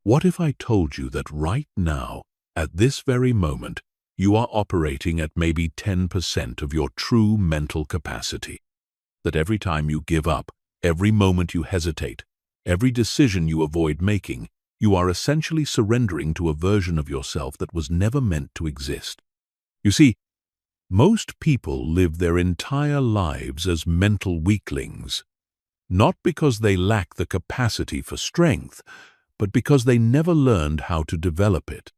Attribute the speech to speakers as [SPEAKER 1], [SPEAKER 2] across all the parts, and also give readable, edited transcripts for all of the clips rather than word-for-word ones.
[SPEAKER 1] What if I told you that right now, at this very moment, you are operating at maybe 10% of your true mental capacity? That every time you give up, every moment you hesitate, every decision you avoid making, you are essentially surrendering to a version of yourself that was never meant to exist. You see, most people live their entire lives as mental weaklings, not because they lack the capacity for strength, but because they never learned how to develop it.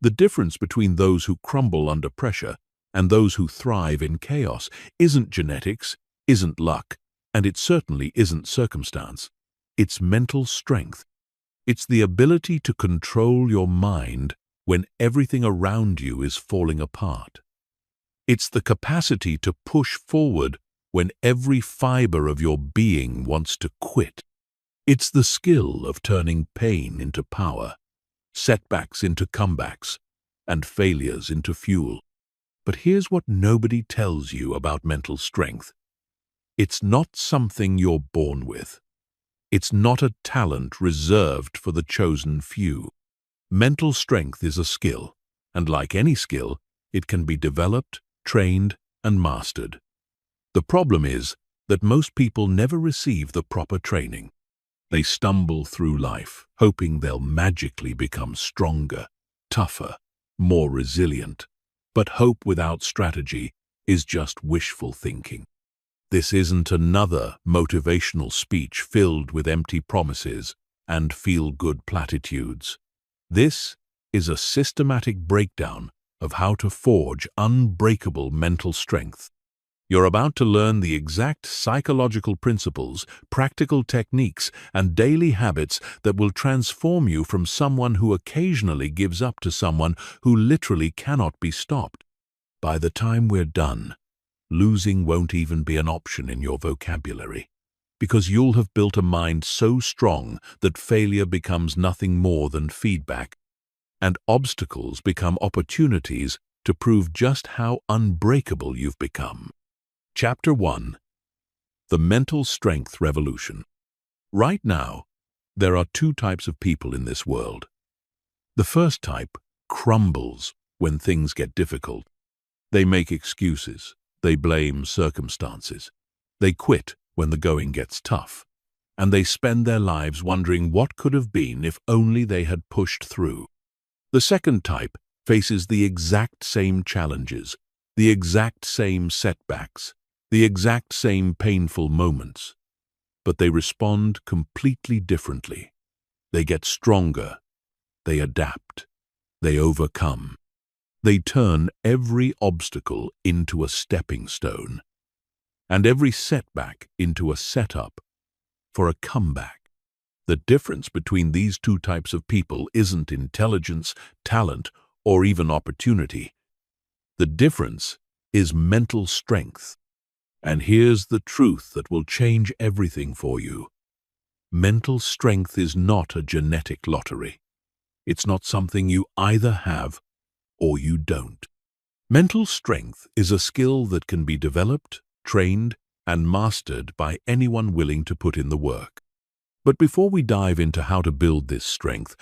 [SPEAKER 1] The difference between those who crumble under pressure and those who thrive in chaos isn't genetics, isn't luck, and it certainly isn't circumstance. It's mental strength. It's the ability to control your mind when everything around you is falling apart. It's the capacity to push forward when every fiber of your being wants to quit. It's the skill of turning pain into power, setbacks into comebacks, and failures into fuel. But here's what nobody tells you about mental strength. It's not something you're born with. It's not a talent reserved for the chosen few. Mental strength is a skill, and like any skill, it can be developed, trained, and mastered. The problem is that most people never receive the proper training. They stumble through life, hoping they'll magically become stronger, tougher, more resilient. But hope without strategy is just wishful thinking. This isn't another motivational speech filled with empty promises and feel-good platitudes. This is a systematic breakdown of how to forge unbreakable mental strength. You're about to learn the exact psychological principles, practical techniques, and daily habits that will transform you from someone who occasionally gives up to someone who literally cannot be stopped. By the time we're done, losing won't even be an option in your vocabulary, because you'll have built a mind so strong that failure becomes nothing more than feedback, and obstacles become opportunities to prove just how unbreakable you've become. Chapter 1. The Mental Strength Revolution. Right now, there are two types of people in this world. The first type crumbles when things get difficult. They make excuses. They blame circumstances. They quit when the going gets tough. And they spend their lives wondering what could have been if only they had pushed through. The second type faces the exact same challenges, the exact same setbacks, the exact same painful moments. But they respond completely differently. They get stronger. They adapt. They overcome. They turn every obstacle into a stepping stone, and every setback into a setup for a comeback. The difference between these two types of people isn't intelligence, talent, or even opportunity. The difference is mental strength. And here's the truth that will change everything for you. Mental strength is not a genetic lottery. It's not something you either have or you don't. Mental strength is a skill that can be developed, trained, and mastered by anyone willing to put in the work. But before we dive into how to build this strength,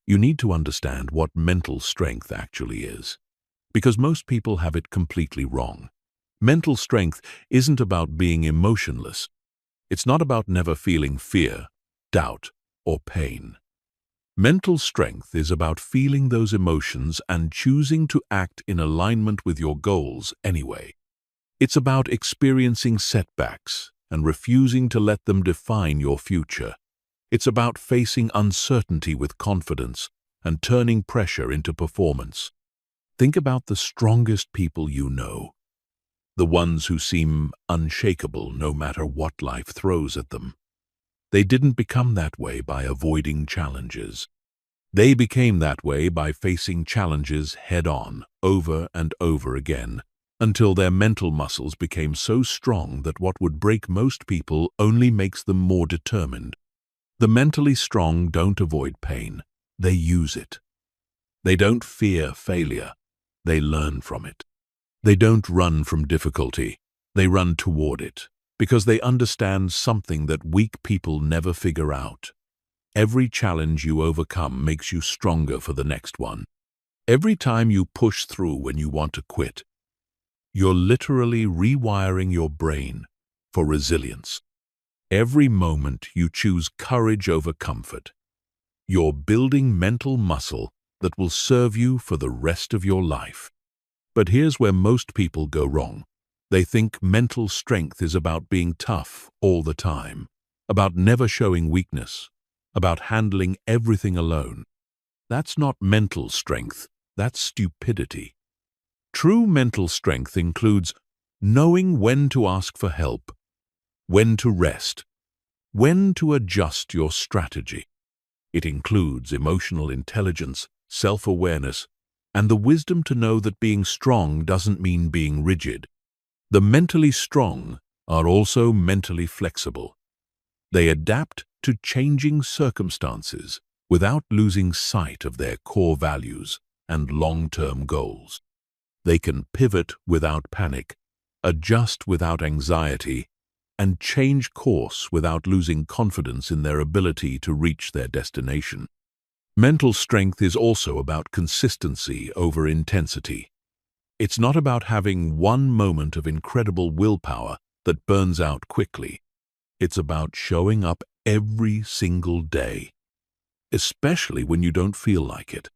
[SPEAKER 1] you need to understand what mental strength actually is, because most people have it completely wrong. Mental strength isn't about being emotionless. It's not about never feeling fear, doubt, or pain. Mental strength is about feeling those emotions and choosing to act in alignment with your goals anyway. It's about experiencing setbacks and refusing to let them define your future. It's about facing uncertainty with confidence and turning pressure into performance. Think about the strongest people you know, the ones who seem unshakable no matter what life throws at them. They didn't become that way by avoiding challenges. They became that way by facing challenges head-on, over and over again, until their mental muscles became so strong that what would break most people only makes them more determined. The mentally strong don't avoid pain, they use it. They don't fear failure, they learn from it. They don't run from difficulty, they run toward it, because they understand something that weak people never figure out. Every challenge you overcome makes you stronger for the next one. Every time you push through when you want to quit, you're literally rewiring your brain for resilience. Every moment you choose courage over comfort, you're building mental muscle that will serve you for the rest of your life. But here's where most people go wrong. They think mental strength is about being tough all the time, about never showing weakness, about handling everything alone. That's not mental strength, that's stupidity. True mental strength includes knowing when to ask for help, when to rest, when to adjust your strategy. It includes emotional intelligence, self-awareness, and the wisdom to know that being strong doesn't mean being rigid. The mentally strong are also mentally flexible. They adapt to changing circumstances without losing sight of their core values and long-term goals. They can pivot without panic, adjust without anxiety, and change course without losing confidence in their ability to reach their destination. Mental strength is also about consistency over intensity. It's not about having one moment of incredible willpower that burns out quickly. It's about showing up every single day, especially when you don't feel like it.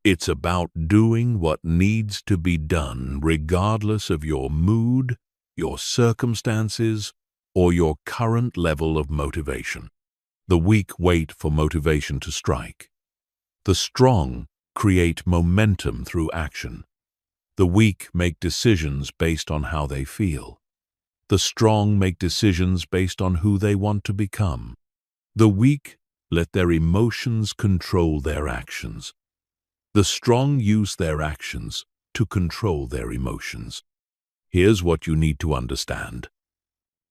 [SPEAKER 1] It's about doing what needs to be done regardless of your mood, your circumstances, or your current level of motivation. The weak wait for motivation to strike. The strong create momentum through action. The weak make decisions based on how they feel. The strong make decisions based on who they want to become. The weak let their emotions control their actions. The strong use their actions to control their emotions. Here's what you need to understand.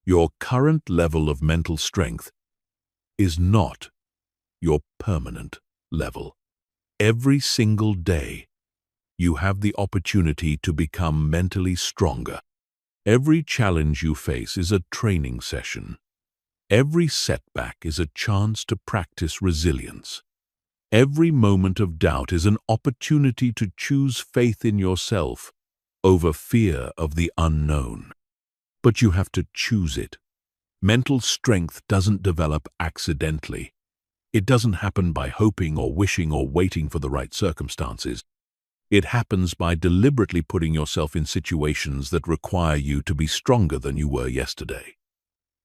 [SPEAKER 1] Your current level of mental strength is not your permanent level. Every single day, you have the opportunity to become mentally stronger. Every challenge you face is a training session. Every setback is a chance to practice resilience. Every moment of doubt is an opportunity to choose faith in yourself over fear of the unknown. But you have to choose it. Mental strength doesn't develop accidentally. It doesn't happen by hoping or wishing or waiting for the right circumstances. It happens by deliberately putting yourself in situations that require you to be stronger than you were yesterday.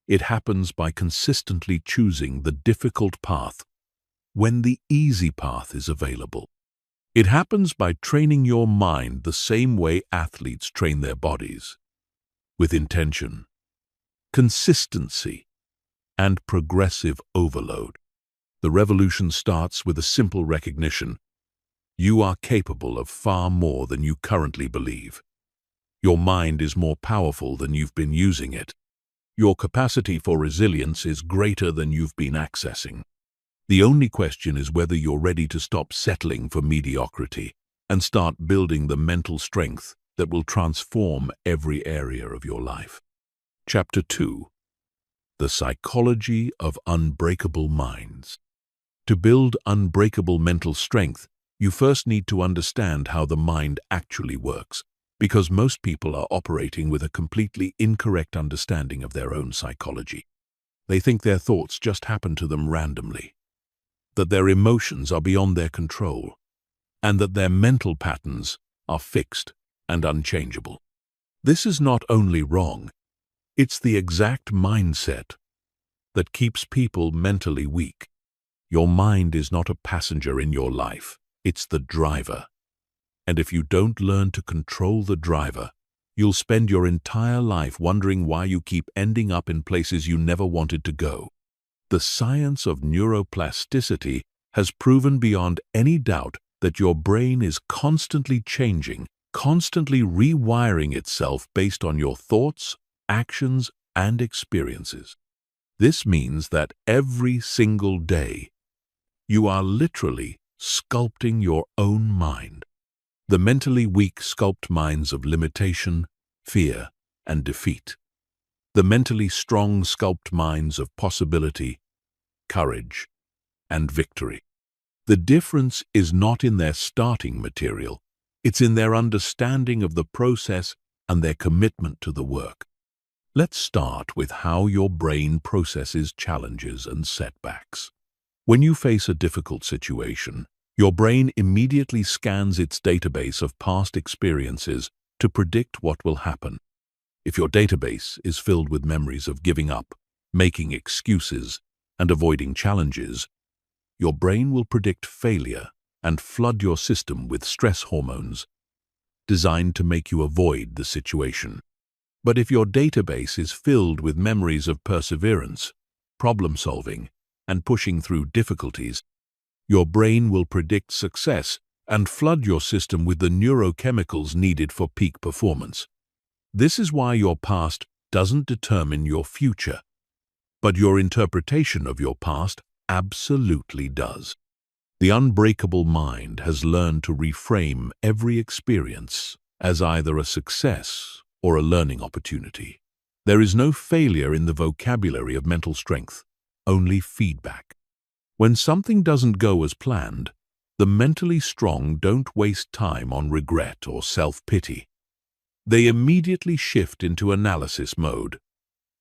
[SPEAKER 1] It happens by consistently choosing the difficult path when the easy path is available. It happens by training your mind the same way athletes train their bodies, with intention, consistency, and progressive overload. The revolution starts with a simple recognition. You are capable of far more than you currently believe. Your mind is more powerful than you've been using it. Your capacity for resilience is greater than you've been accessing. The only question is whether you're ready to stop settling for mediocrity and start building the mental strength that will transform every area of your life. Chapter 2. The Psychology of Unbreakable Minds. To build unbreakable mental strength, you first need to understand how the mind actually works, because most people are operating with a completely incorrect understanding of their own psychology. They think their thoughts just happen to them randomly, that their emotions are beyond their control, and that their mental patterns are fixed and unchangeable. This is not only wrong, it's the exact mindset that keeps people mentally weak. Your mind is not a passenger in your life, it's the driver. And if you don't learn to control the driver, you'll spend your entire life wondering why you keep ending up in places you never wanted to go. The science of neuroplasticity has proven beyond any doubt that your brain is constantly changing, constantly rewiring itself based on your thoughts, actions, and experiences. This means that every single day, you are literally sculpting your own mind. The mentally weak sculpt minds of limitation, fear, and defeat. The mentally strong sculpt minds of possibility, courage, and victory. The difference is not in their starting material, it's in their understanding of the process and their commitment to the work. Let's start with how your brain processes challenges and setbacks. When you face a difficult situation, your brain immediately scans its database of past experiences to predict what will happen. If your database is filled with memories of giving up, making excuses, and avoiding challenges, your brain will predict failure and flood your system with stress hormones designed to make you avoid the situation. But if your database is filled with memories of perseverance, problem-solving, and pushing through difficulties, your brain will predict success and flood your system with the neurochemicals needed for peak performance. This is why your past doesn't determine your future, but your interpretation of your past absolutely does. The unbreakable mind has learned to reframe every experience as either a success or a learning opportunity. There is no failure in the vocabulary of mental strength, only feedback. When something doesn't go as planned, the mentally strong don't waste time on regret or self-pity. They immediately shift into analysis mode.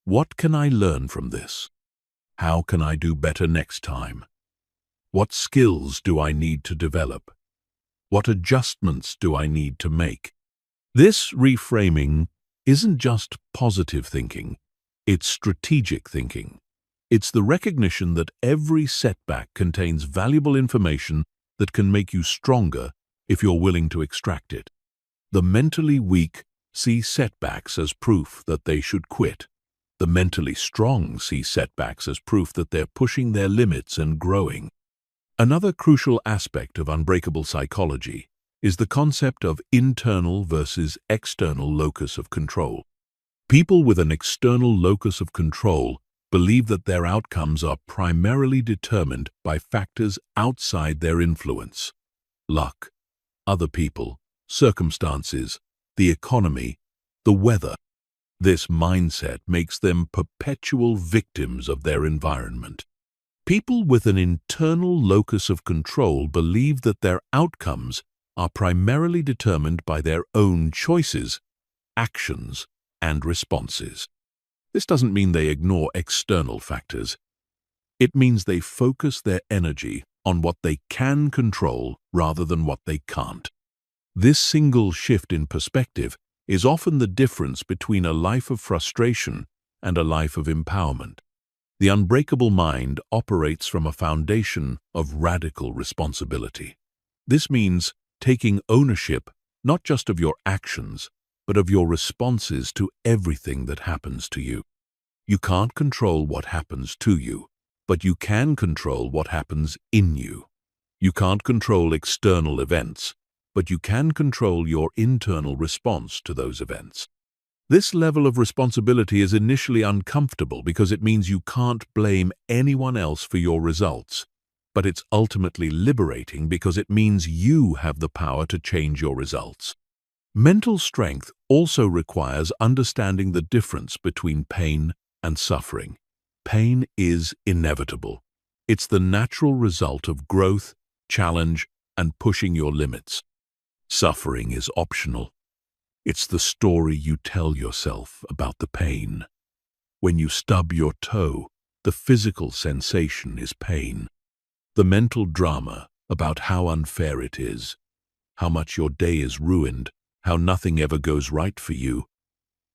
[SPEAKER 1] What can I learn from this? How can I do better next time? What skills do I need to develop? What adjustments do I need to make? This reframing isn't just positive thinking, it's strategic thinking. It's the recognition that every setback contains valuable information that can make you stronger if you're willing to extract it. The mentally weak see setbacks as proof that they should quit. The mentally strong see setbacks as proof that they're pushing their limits and growing. Another crucial aspect of unbreakable psychology is the concept of internal versus external locus of control. People with an external locus of control believe that their outcomes are primarily determined by factors outside their influence. Luck, other people, circumstances, the economy, the weather. This mindset makes them perpetual victims of their environment. People with an internal locus of control believe that their outcomes are primarily determined by their own choices, actions, and responses. This doesn't mean they ignore external factors. It means they focus their energy on what they can control rather than what they can't. This single shift in perspective is often the difference between a life of frustration and a life of empowerment. The unbreakable mind operates from a foundation of radical responsibility. This means taking ownership not just of your actions, but of your responses to everything that happens to you. You can't control what happens to you, but you can control what happens in you. You can't control external events, but you can control your internal response to those events. This level of responsibility is initially uncomfortable because it means you can't blame anyone else for your results, but it's ultimately liberating because it means you have the power to change your results. Mental strength also requires understanding the difference between pain and suffering. Pain is inevitable. It's the natural result of growth, challenge, and pushing your limits. Suffering is optional. It's the story you tell yourself about the pain. When you stub your toe, the physical sensation is pain. The mental drama about how unfair it is, how much your day is ruined, how nothing ever goes right for you,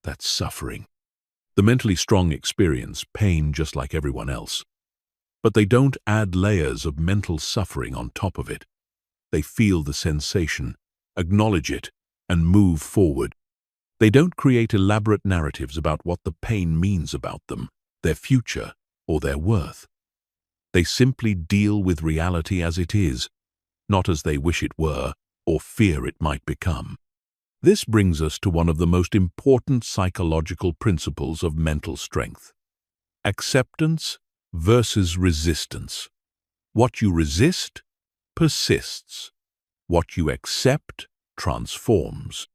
[SPEAKER 1] that's suffering. The mentally strong experience pain just like everyone else. But they don't add layers of mental suffering on top of it. They feel the sensation, acknowledge it, and move forward. They don't create elaborate narratives about what the pain means about them, their future, or their worth. They simply deal with reality as it is, not as they wish it were or fear it might become. This brings us to one of the most important psychological principles of mental strength: acceptance versus resistance. What you resist persists. What you accept transforms.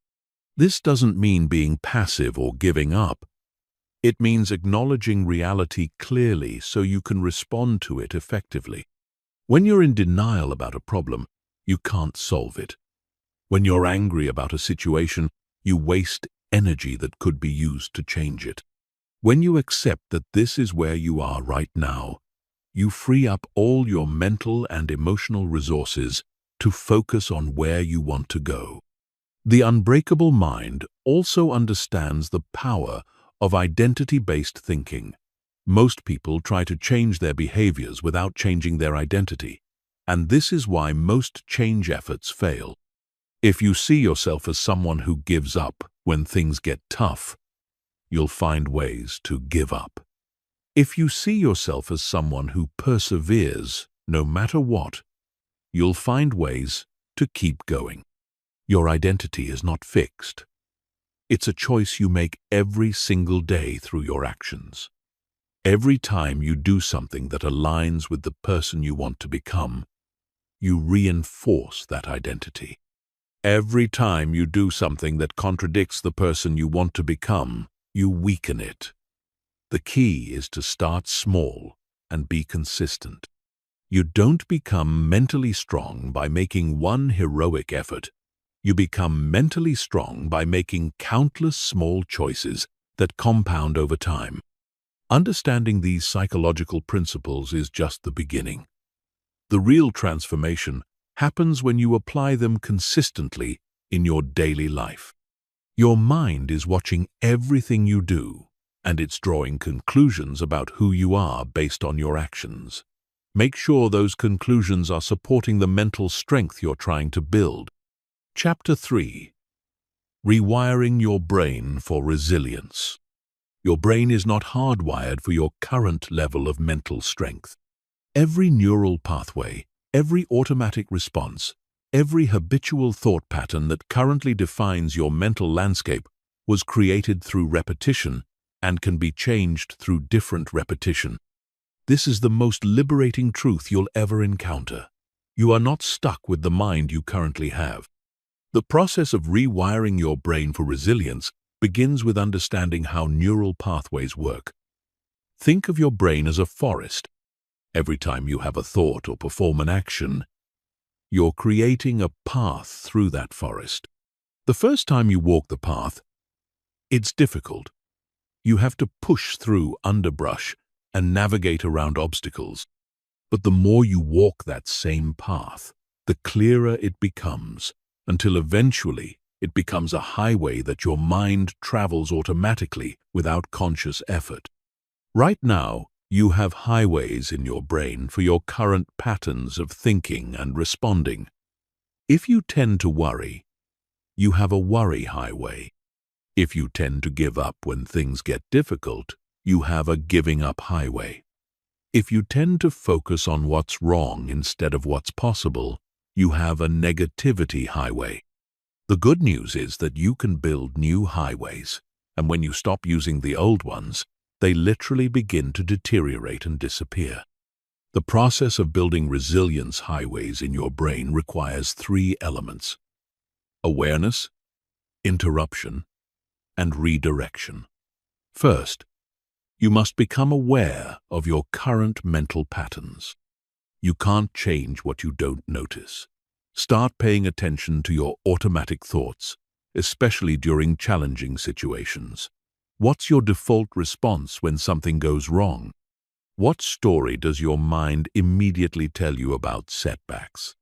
[SPEAKER 1] This doesn't mean being passive or giving up. It means acknowledging reality clearly so you can respond to it effectively. When you're in denial about a problem, you can't solve it. When you're angry about a situation, you waste energy that could be used to change it. When you accept that this is where you are right now, you free up all your mental and emotional resources to focus on where you want to go. The unbreakable mind also understands the power of identity-based thinking. Most people try to change their behaviors without changing their identity, and this is why most change efforts fail. If you see yourself as someone who gives up when things get tough, you'll find ways to give up. If you see yourself as someone who perseveres no matter what, you'll find ways to keep going. Your identity is not fixed. It's a choice you make every single day through your actions. Every time you do something that aligns with the person you want to become, you reinforce that identity. Every time you do something that contradicts the person you want to become, you weaken it. The key is to start small and be consistent. You don't become mentally strong by making one heroic effort. You become mentally strong by making countless small choices that compound over time. Understanding these psychological principles is just the beginning. The real transformation happens when you apply them consistently in your daily life. Your mind is watching everything you do, and it's drawing conclusions about who you are based on your actions. Make sure those conclusions are supporting the mental strength you're trying to build. Chapter 3. Rewiring your brain for resilience. Your brain is not hardwired for your current level of mental strength. Every neural pathway, every automatic response, every habitual thought pattern that currently defines your mental landscape was created through repetition and can be changed through different repetition. This is the most liberating truth you'll ever encounter. You are not stuck with the mind you currently have. The process of rewiring your brain for resilience begins with understanding how neural pathways work. Think of your brain as a forest. Every time you have a thought or perform an action, you're creating a path through that forest. The first time you walk the path, it's difficult. You have to push through underbrush and navigate around obstacles. But the more you walk that same path, the clearer it becomes, until eventually it becomes a highway that your mind travels automatically without conscious effort. Right now, you have highways in your brain for your current patterns of thinking and responding. If you tend to worry, you have a worry highway. If you tend to give up when things get difficult, you have a giving up highway. If you tend to focus on what's wrong instead of what's possible, you have a negativity highway. The good news is that you can build new highways, and when you stop using the old ones, they literally begin to deteriorate and disappear. The process of building resilience highways in your brain requires 3 elements: awareness, interruption, and redirection. First, you must become aware of your current mental patterns. You can't change what you don't notice. Start paying attention to your automatic thoughts, especially during challenging situations. What's your default response when something goes wrong? What story does your mind immediately tell you about setbacks?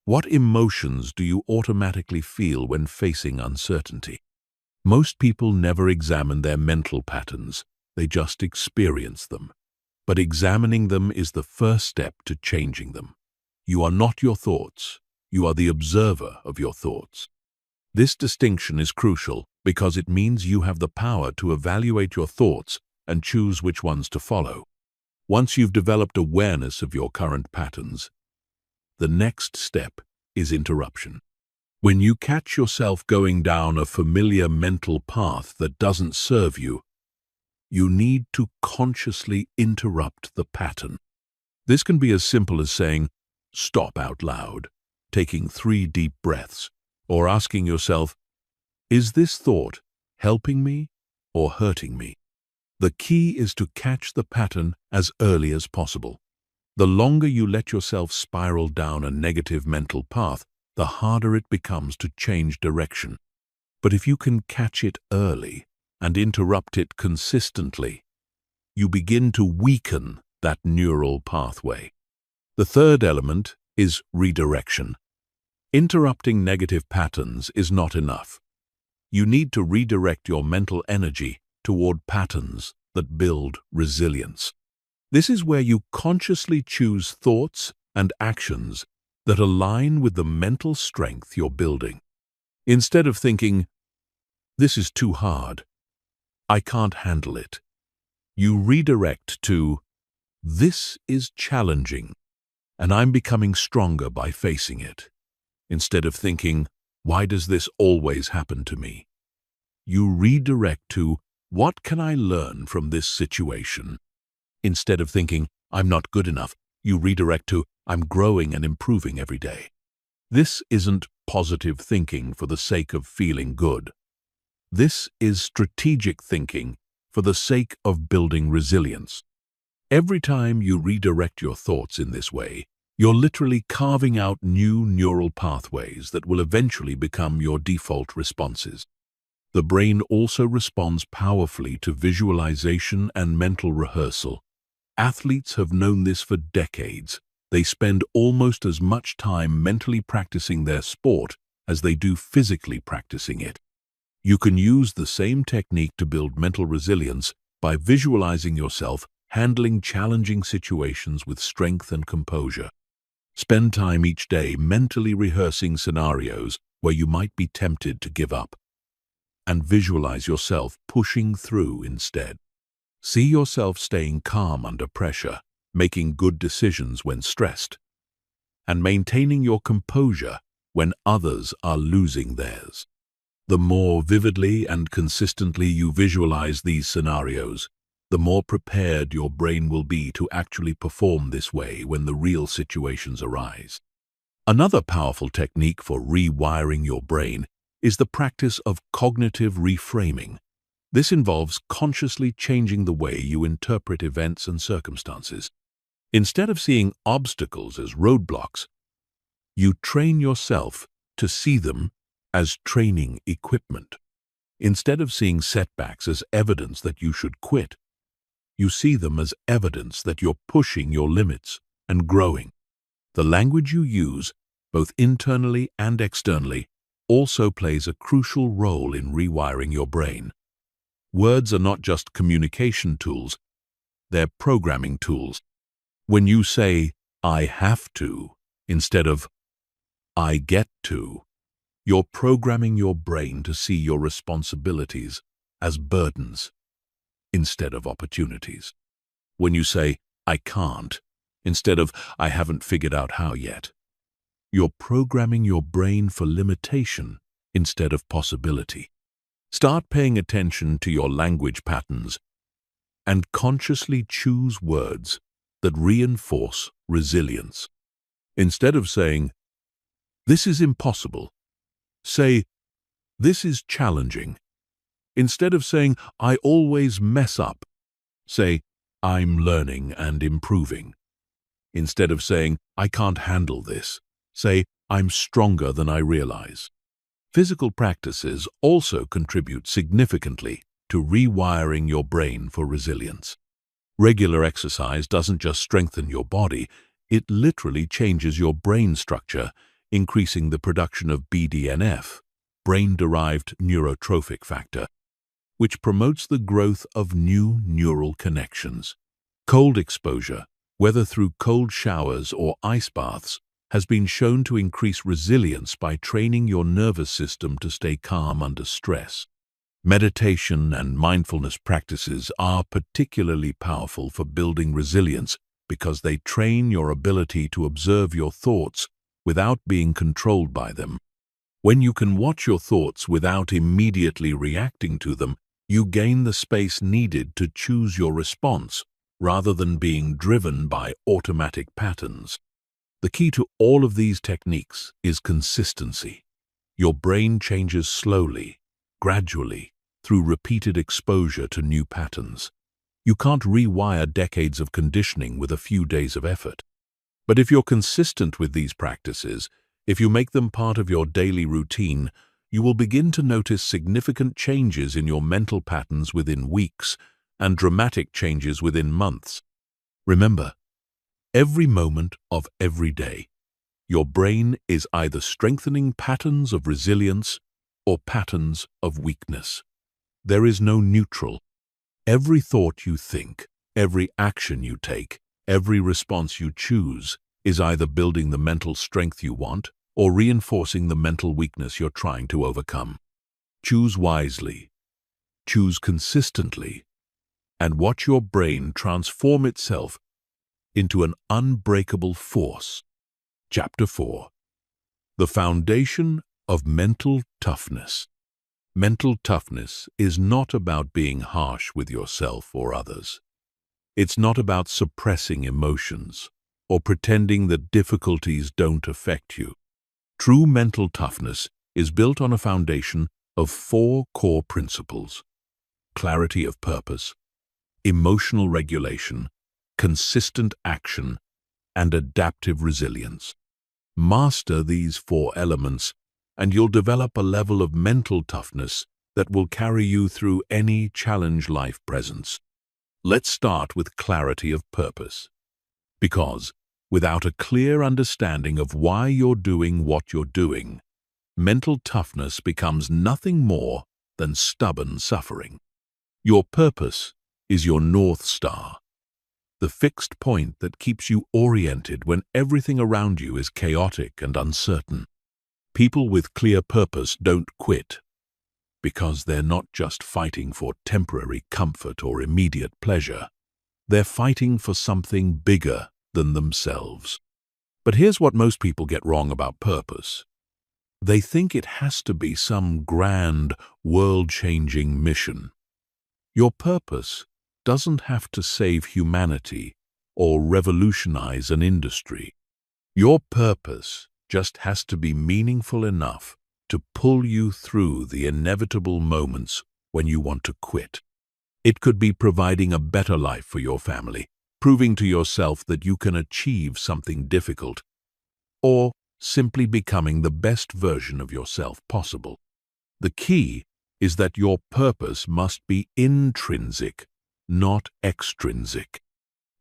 [SPEAKER 1] What emotions do you automatically feel when facing uncertainty? Most people never examine their mental patterns, they just experience them. But examining them is the first step to changing them. You are not your thoughts, you are the observer of your thoughts. This distinction is crucial because it means you have the power to evaluate your thoughts and choose which ones to follow. Once you've developed awareness of your current patterns, the next step is interruption. When you catch yourself going down a familiar mental path that doesn't serve you, you need to consciously interrupt the pattern. This can be as simple as saying, "Stop" out loud, taking 3 deep breaths, or asking yourself, "Is this thought helping me or hurting me?" The key is to catch the pattern as early as possible. The longer you let yourself spiral down a negative mental path, the harder it becomes to change direction. But if you can catch it early and interrupt it consistently, you begin to weaken that neural pathway. The third element is redirection. Interrupting negative patterns is not enough. You need to redirect your mental energy toward patterns that build resilience. This is where you consciously choose thoughts and actions that align with the mental strength you're building. Instead of thinking, "This is too hard, I can't handle it," you redirect to, "This is challenging, and I'm becoming stronger by facing it." Instead of thinking, "Why does this always happen to me?" you redirect to, "What can I learn from this situation?" Instead of thinking, "I'm not good enough," you redirect to, "I'm growing and improving every day." This isn't positive thinking for the sake of feeling good. This is strategic thinking for the sake of building resilience. Every time you redirect your thoughts in this way, you're literally carving out new neural pathways that will eventually become your default responses. The brain also responds powerfully to visualization and mental rehearsal. Athletes have known this for decades. They spend almost as much time mentally practicing their sport as they do physically practicing it. You can use the same technique to build mental resilience by visualizing yourself handling challenging situations with strength and composure. Spend time each day mentally rehearsing scenarios where you might be tempted to give up, and visualize yourself pushing through instead. See yourself staying calm under pressure, making good decisions when stressed, and maintaining your composure when others are losing theirs. The more vividly and consistently you visualize these scenarios, the more prepared your brain will be to actually perform this way when the real situations arise. Another powerful technique for rewiring your brain is the practice of cognitive reframing. This involves consciously changing the way you interpret events and circumstances. Instead of seeing obstacles as roadblocks, you train yourself to see them as training equipment. Instead of seeing setbacks as evidence that you should quit, you see them as evidence that you're pushing your limits and growing. The language you use, both internally and externally, also plays a crucial role in rewiring your brain. Words are not just communication tools, they're programming tools. When you say, "I have to," instead of, "I get to," you're programming your brain to see your responsibilities as burdens instead of opportunities. When you say, "I can't," instead of, "I haven't figured out how yet," you're programming your brain for limitation instead of possibility. Start paying attention to your language patterns and consciously choose words that reinforce resilience. Instead of saying, "This is impossible," say, "This is challenging." Instead of saying, "I always mess up," say, "I'm learning and improving." Instead of saying, "I can't handle this," say, "I'm stronger than I realize." Physical practices also contribute significantly to rewiring your brain for resilience. Regular exercise doesn't just strengthen your body, it literally changes your brain structure, increasing the production of BDNF, brain-derived neurotrophic factor, which promotes the growth of new neural connections. Cold exposure, whether through cold showers or ice baths, has been shown to increase resilience by training your nervous system to stay calm under stress. Meditation and mindfulness practices are particularly powerful for building resilience because they train your ability to observe your thoughts without being controlled by them. When you can watch your thoughts without immediately reacting to them, you gain the space needed to choose your response rather than being driven by automatic patterns. The key to all of these techniques is consistency. Your brain changes slowly, gradually, through repeated exposure to new patterns. You can't rewire decades of conditioning with a few days of effort. But if you're consistent with these practices, if you make them part of your daily routine, you will begin to notice significant changes in your mental patterns within weeks and dramatic changes within months. Remember, every moment of every day, your brain is either strengthening patterns of resilience or patterns of weakness. There is no neutral. Every thought you think, every action you take, every response you choose is either building the mental strength you want or reinforcing the mental weakness you're trying to overcome. Choose wisely, choose consistently, and watch your brain transform itself into an unbreakable force. Chapter 4. The Foundation of Mental Toughness. Mental toughness is not about being harsh with yourself or others. It's not about suppressing emotions or pretending that difficulties don't affect you. True mental toughness is built on a foundation of 4 core principles: clarity of purpose, emotional regulation, consistent action, and adaptive resilience. Master these 4 elements, and you'll develop a level of mental toughness that will carry you through any challenge life presents. Let's start with clarity of purpose. Because without a clear understanding of why you're doing what you're doing, mental toughness becomes nothing more than stubborn suffering. Your purpose is your North Star, the fixed point that keeps you oriented when everything around you is chaotic and uncertain. People with clear purpose don't quit, because they're not just fighting for temporary comfort or immediate pleasure. They're fighting for something bigger than themselves. But here's what most people get wrong about purpose. They think it has to be some grand, world-changing mission. Your purpose doesn't have to save humanity or revolutionize an industry. Your purpose just has to be meaningful enough to pull you through the inevitable moments when you want to quit. It could be providing a better life for your family, proving to yourself that you can achieve something difficult, or simply becoming the best version of yourself possible. The key is that your purpose must be intrinsic, not extrinsic.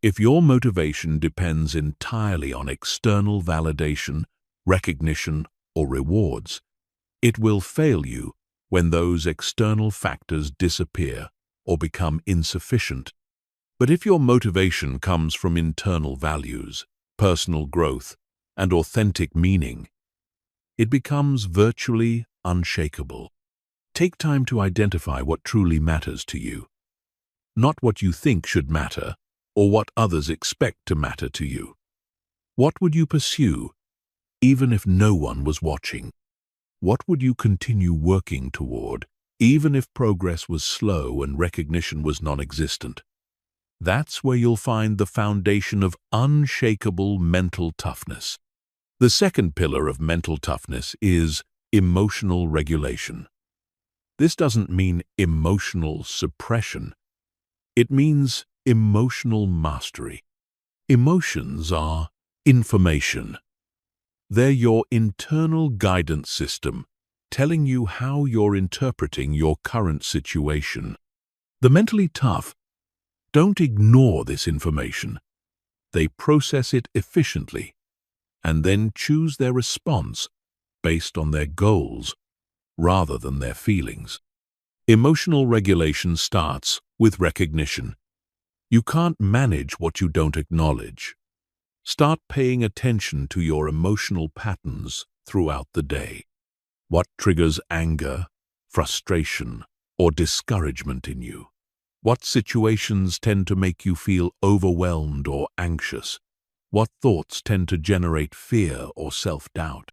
[SPEAKER 1] If your motivation depends entirely on external validation, recognition, or rewards, it will fail you when those external factors disappear or become insufficient. But if your motivation comes from internal values, personal growth, and authentic meaning, it becomes virtually unshakable. Take time to identify what truly matters to you, not what you think should matter or what others expect to matter to you. What would you pursue, even if no one was watching? What would you continue working toward, even if progress was slow and recognition was non-existent? That's where you'll find the foundation of unshakable mental toughness. The second pillar of mental toughness is emotional regulation. This doesn't mean emotional suppression. It means emotional mastery. Emotions are information. They're your internal guidance system, telling you how you're interpreting your current situation. The mentally tough don't ignore this information. They process it efficiently and then choose their response based on their goals rather than their feelings. Emotional regulation starts with recognition. You can't manage what you don't acknowledge. Start paying attention to your emotional patterns throughout the day. What triggers anger, frustration, or discouragement in you? What situations tend to make you feel overwhelmed or anxious? What thoughts tend to generate fear or self-doubt?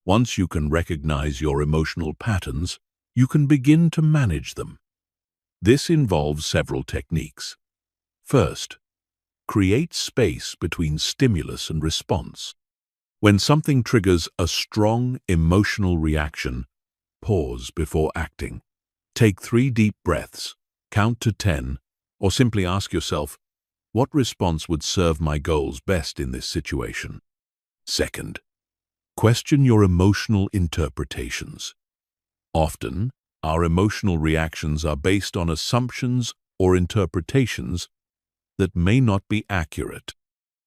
[SPEAKER 1] Once you can recognize your emotional patterns, you can begin to manage them. This involves several techniques. First, create space between stimulus and response. When something triggers a strong emotional reaction, pause before acting. Take 3 deep breaths, count to 10, Or simply ask yourself, what response would serve my goals best in this situation? Second, question your emotional interpretations. Often, our emotional reactions are based on assumptions or interpretations that may not be accurate.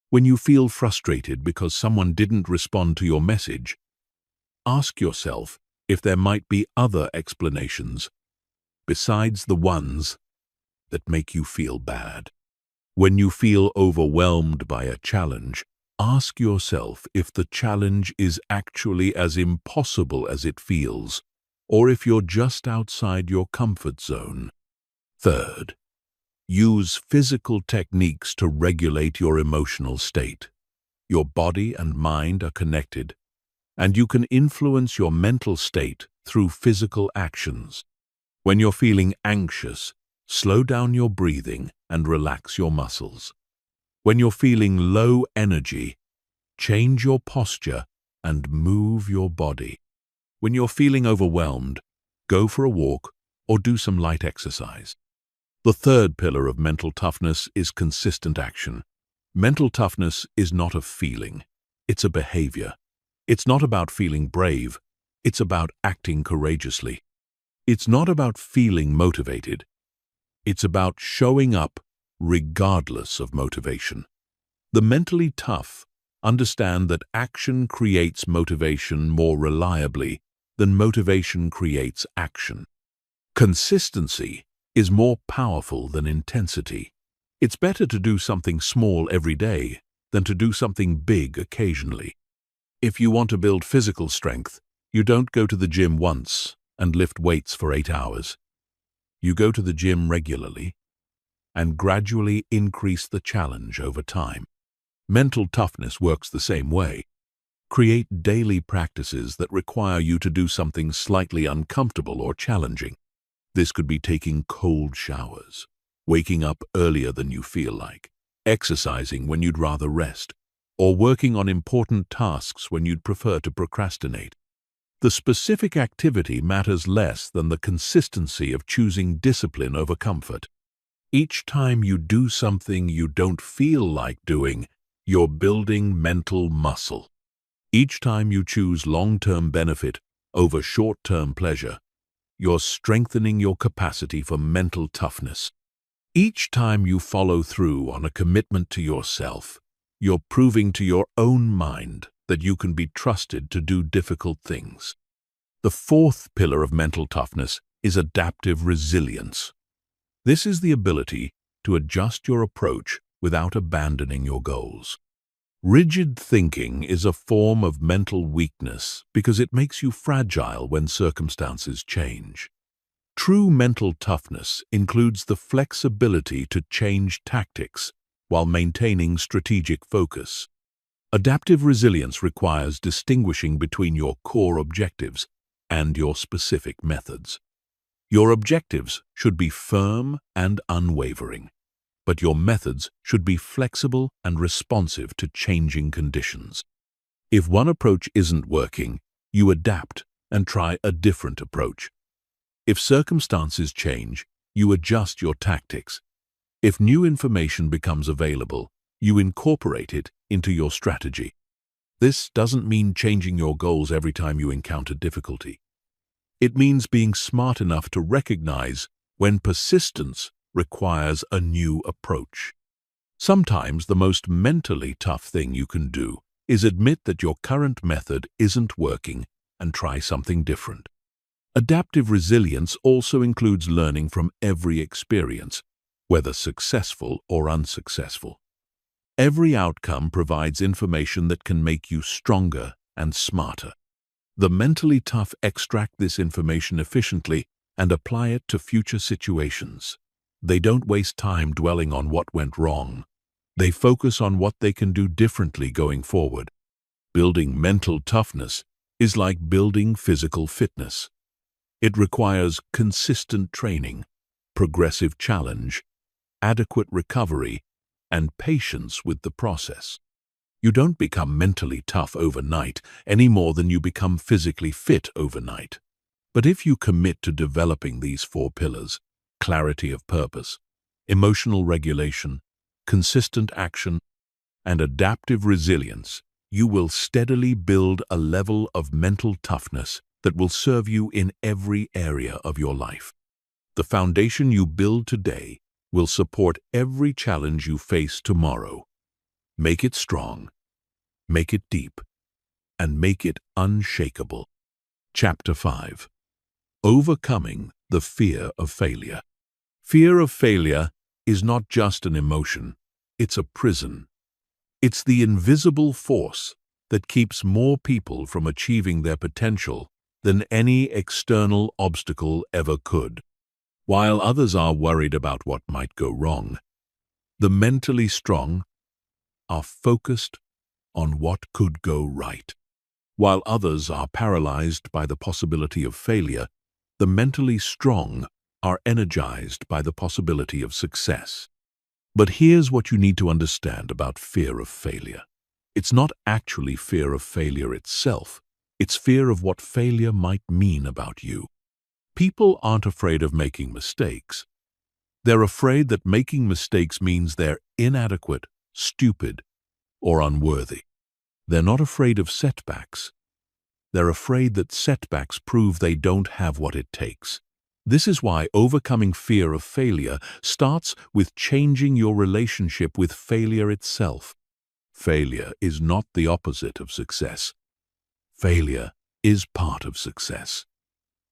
[SPEAKER 1] When you feel frustrated because someone didn't respond to your message, ask yourself if there might be other explanations besides the ones that make you feel bad. When you feel overwhelmed by a challenge, ask yourself if the challenge is actually as impossible as it feels, or if you're just outside your comfort zone. Third, use physical techniques to regulate your emotional state. Your body and mind are connected, and you can influence your mental state through physical actions. When you're feeling anxious, slow down your breathing and relax your muscles. When you're feeling low energy, change your posture and move your body. When you're feeling overwhelmed, go for a walk or do some light exercise. The third pillar of mental toughness is consistent action. Mental toughness is not a feeling, it's a behavior. It's not about feeling brave, it's about acting courageously. It's not about feeling motivated, it's about showing up regardless of motivation. The mentally tough understand that action creates motivation more reliably than motivation creates action. Consistency is more powerful than intensity. It's better to do something small every day than to do something big occasionally. If you want to build physical strength, you don't go to the gym once and lift weights for 8 hours. You go to the gym regularly and gradually increase the challenge over time. Mental toughness works the same way. Create daily practices that require you to do something slightly uncomfortable or challenging. This could be taking cold showers, waking up earlier than you feel like, exercising when you'd rather rest, or working on important tasks when you'd prefer to procrastinate. The specific activity matters less than the consistency of choosing discipline over comfort. Each time you do something you don't feel like doing, you're building mental muscle. Each time you choose long-term benefit over short-term pleasure, you're strengthening your capacity for mental toughness. Each time you follow through on a commitment to yourself, you're proving to your own mind that you can be trusted to do difficult things. The fourth pillar of mental toughness is adaptive resilience. This is the ability to adjust your approach without abandoning your goals. Rigid thinking is a form of mental weakness because it makes you fragile when circumstances change. True mental toughness includes the flexibility to change tactics while maintaining strategic focus. Adaptive resilience requires distinguishing between your core objectives and your specific methods. Your objectives should be firm and unwavering, but your methods should be flexible and responsive to changing conditions. If one approach isn't working, you adapt and try a different approach. If circumstances change, you adjust your tactics. If new information becomes available, you incorporate it into your strategy. This doesn't mean changing your goals every time you encounter difficulty. It means being smart enough to recognize when persistence requires a new approach. Sometimes the most mentally tough thing you can do is admit that your current method isn't working and try something different. Adaptive resilience also includes learning from every experience, whether successful or unsuccessful. Every outcome provides information that can make you stronger and smarter. The mentally tough extract this information efficiently and apply it to future situations. They don't waste time dwelling on what went wrong. They focus on what they can do differently going forward. Building mental toughness is like building physical fitness. It requires consistent training, progressive challenge, adequate recovery, and patience with the process. You don't become mentally tough overnight any more than you become physically fit overnight. But if you commit to developing these 4 pillars, clarity of purpose, emotional regulation, consistent action, and adaptive resilience, you will steadily build a level of mental toughness that will serve you in every area of your life. The foundation you build today will support every challenge you face tomorrow. Make it strong, make it deep, and make it unshakable. Chapter 5. Overcoming the fear of failure. Fear of failure is not just an emotion, it's a prison. It's the invisible force that keeps more people from achieving their potential than any external obstacle ever could. While others are worried about what might go wrong, the mentally strong are focused on what could go right. While others are paralyzed by the possibility of failure, the mentally strong are energized by the possibility of success. But here's what you need to understand about fear of failure. It's not actually fear of failure itself. It's fear of what failure might mean about you. People aren't afraid of making mistakes. They're afraid that making mistakes means they're inadequate, stupid, or unworthy. They're not afraid of setbacks. They're afraid that setbacks prove they don't have what it takes. This is why overcoming fear of failure starts with changing your relationship with failure itself. Failure is not the opposite of success. Failure is part of success.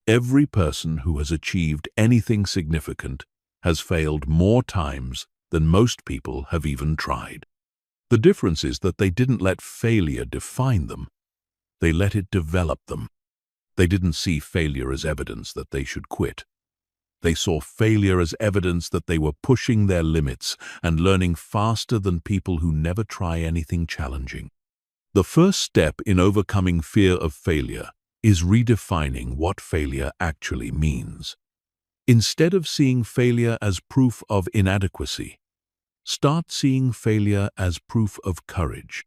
[SPEAKER 1] Every person who has achieved anything significant has failed more times than most people have even tried. The difference is that they didn't let failure define them. They let it develop them. They didn't see failure as evidence that they should quit. They saw failure as evidence that they were pushing their limits and learning faster than people who never try anything challenging. The first step in overcoming fear of failure is redefining what failure actually means. Instead of seeing failure as proof of inadequacy, start seeing failure as proof of courage.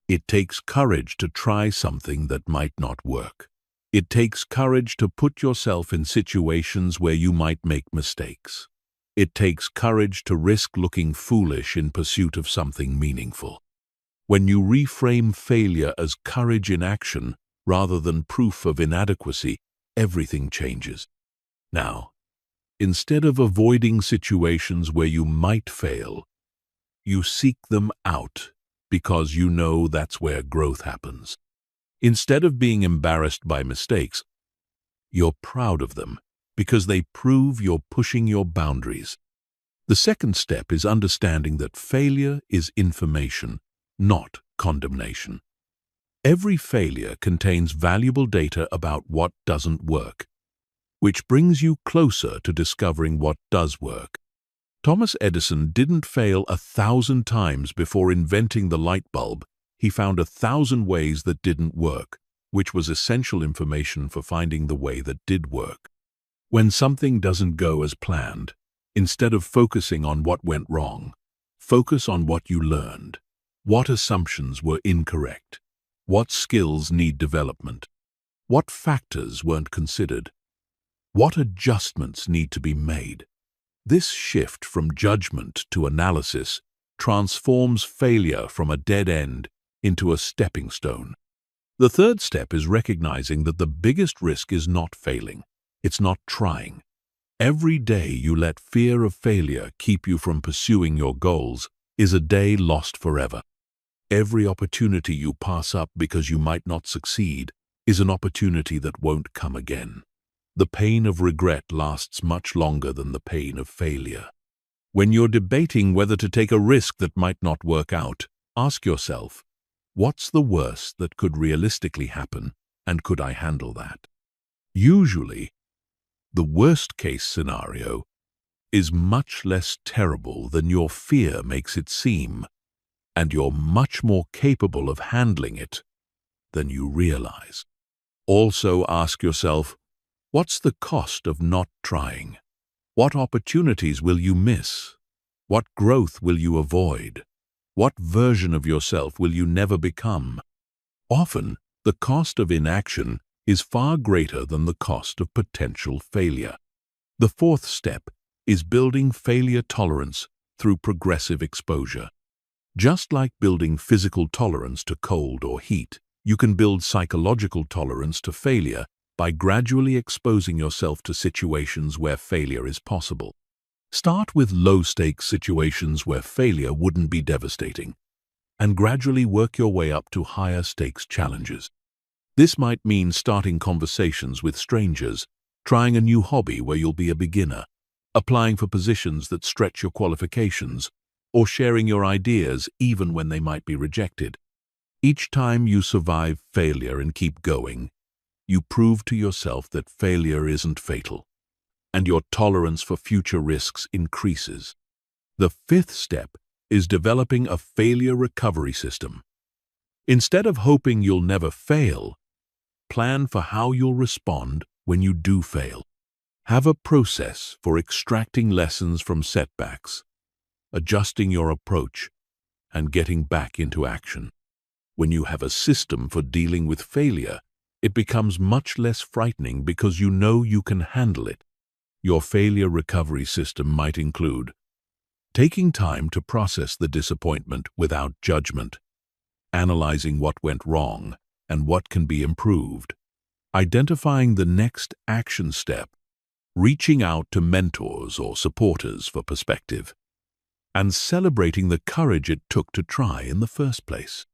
[SPEAKER 1] It takes courage to try something that might not work. It takes courage to put yourself in situations where you might make mistakes. It takes courage to risk looking foolish in pursuit of something meaningful. When you reframe failure as courage in action rather than proof of inadequacy, everything changes. Now, instead of avoiding situations where you might fail, you seek them out because you know that's where growth happens. Instead of being embarrassed by mistakes, you're proud of them because they prove you're pushing your boundaries. The second step is understanding that failure is information, not condemnation. Every failure contains valuable data about what doesn't work, which brings you closer to discovering what does work. Thomas Edison didn't fail 1,000 times before inventing the light bulb. He found 1,000 ways that didn't work, which was essential information for finding the way that did work. When something doesn't go as planned, instead of focusing on what went wrong, focus on what you learned. What assumptions were incorrect? What skills need development? What factors weren't considered? What adjustments need to be made? This shift from judgment to analysis transforms failure from a dead end into a stepping stone. The third step is recognizing that the biggest risk is not failing. It's not trying. Every day you let fear of failure keep you from pursuing your goals is a day lost forever. Every opportunity you pass up because you might not succeed is an opportunity that won't come again. The pain of regret lasts much longer than the pain of failure. When you're debating whether to take a risk that might not work out, ask yourself, what's the worst that could realistically happen, and could I handle that? Usually, the worst-case scenario is much less terrible than your fear makes it seem, and you're much more capable of handling it than you realize. Also ask yourself, what's the cost of not trying? What opportunities will you miss? What growth will you avoid? What version of yourself will you never become? Often, the cost of inaction is far greater than the cost of potential failure. The fourth step is building failure tolerance through progressive exposure. Just like building physical tolerance to cold or heat, you can build psychological tolerance to failure by gradually exposing yourself to situations where failure is possible. Start with low-stakes situations where failure wouldn't be devastating, and gradually work your way up to higher-stakes challenges. This might mean starting conversations with strangers, trying a new hobby where you'll be a beginner, applying for positions that stretch your qualifications, or sharing your ideas even when they might be rejected. Each time you survive failure and keep going, you prove to yourself that failure isn't fatal, and your tolerance for future risks increases. The fifth step is developing a failure recovery system. Instead of hoping you'll never fail, plan for how you'll respond when you do fail. Have a process for extracting lessons from setbacks, adjusting your approach, and getting back into action. When you have a system for dealing with failure, it becomes much less frightening because you know you can handle it. Your failure recovery system might include taking time to process the disappointment without judgment, analyzing what went wrong and what can be improved, identifying the next action step, reaching out to mentors or supporters for perspective, and celebrating the courage it took to try in the first place.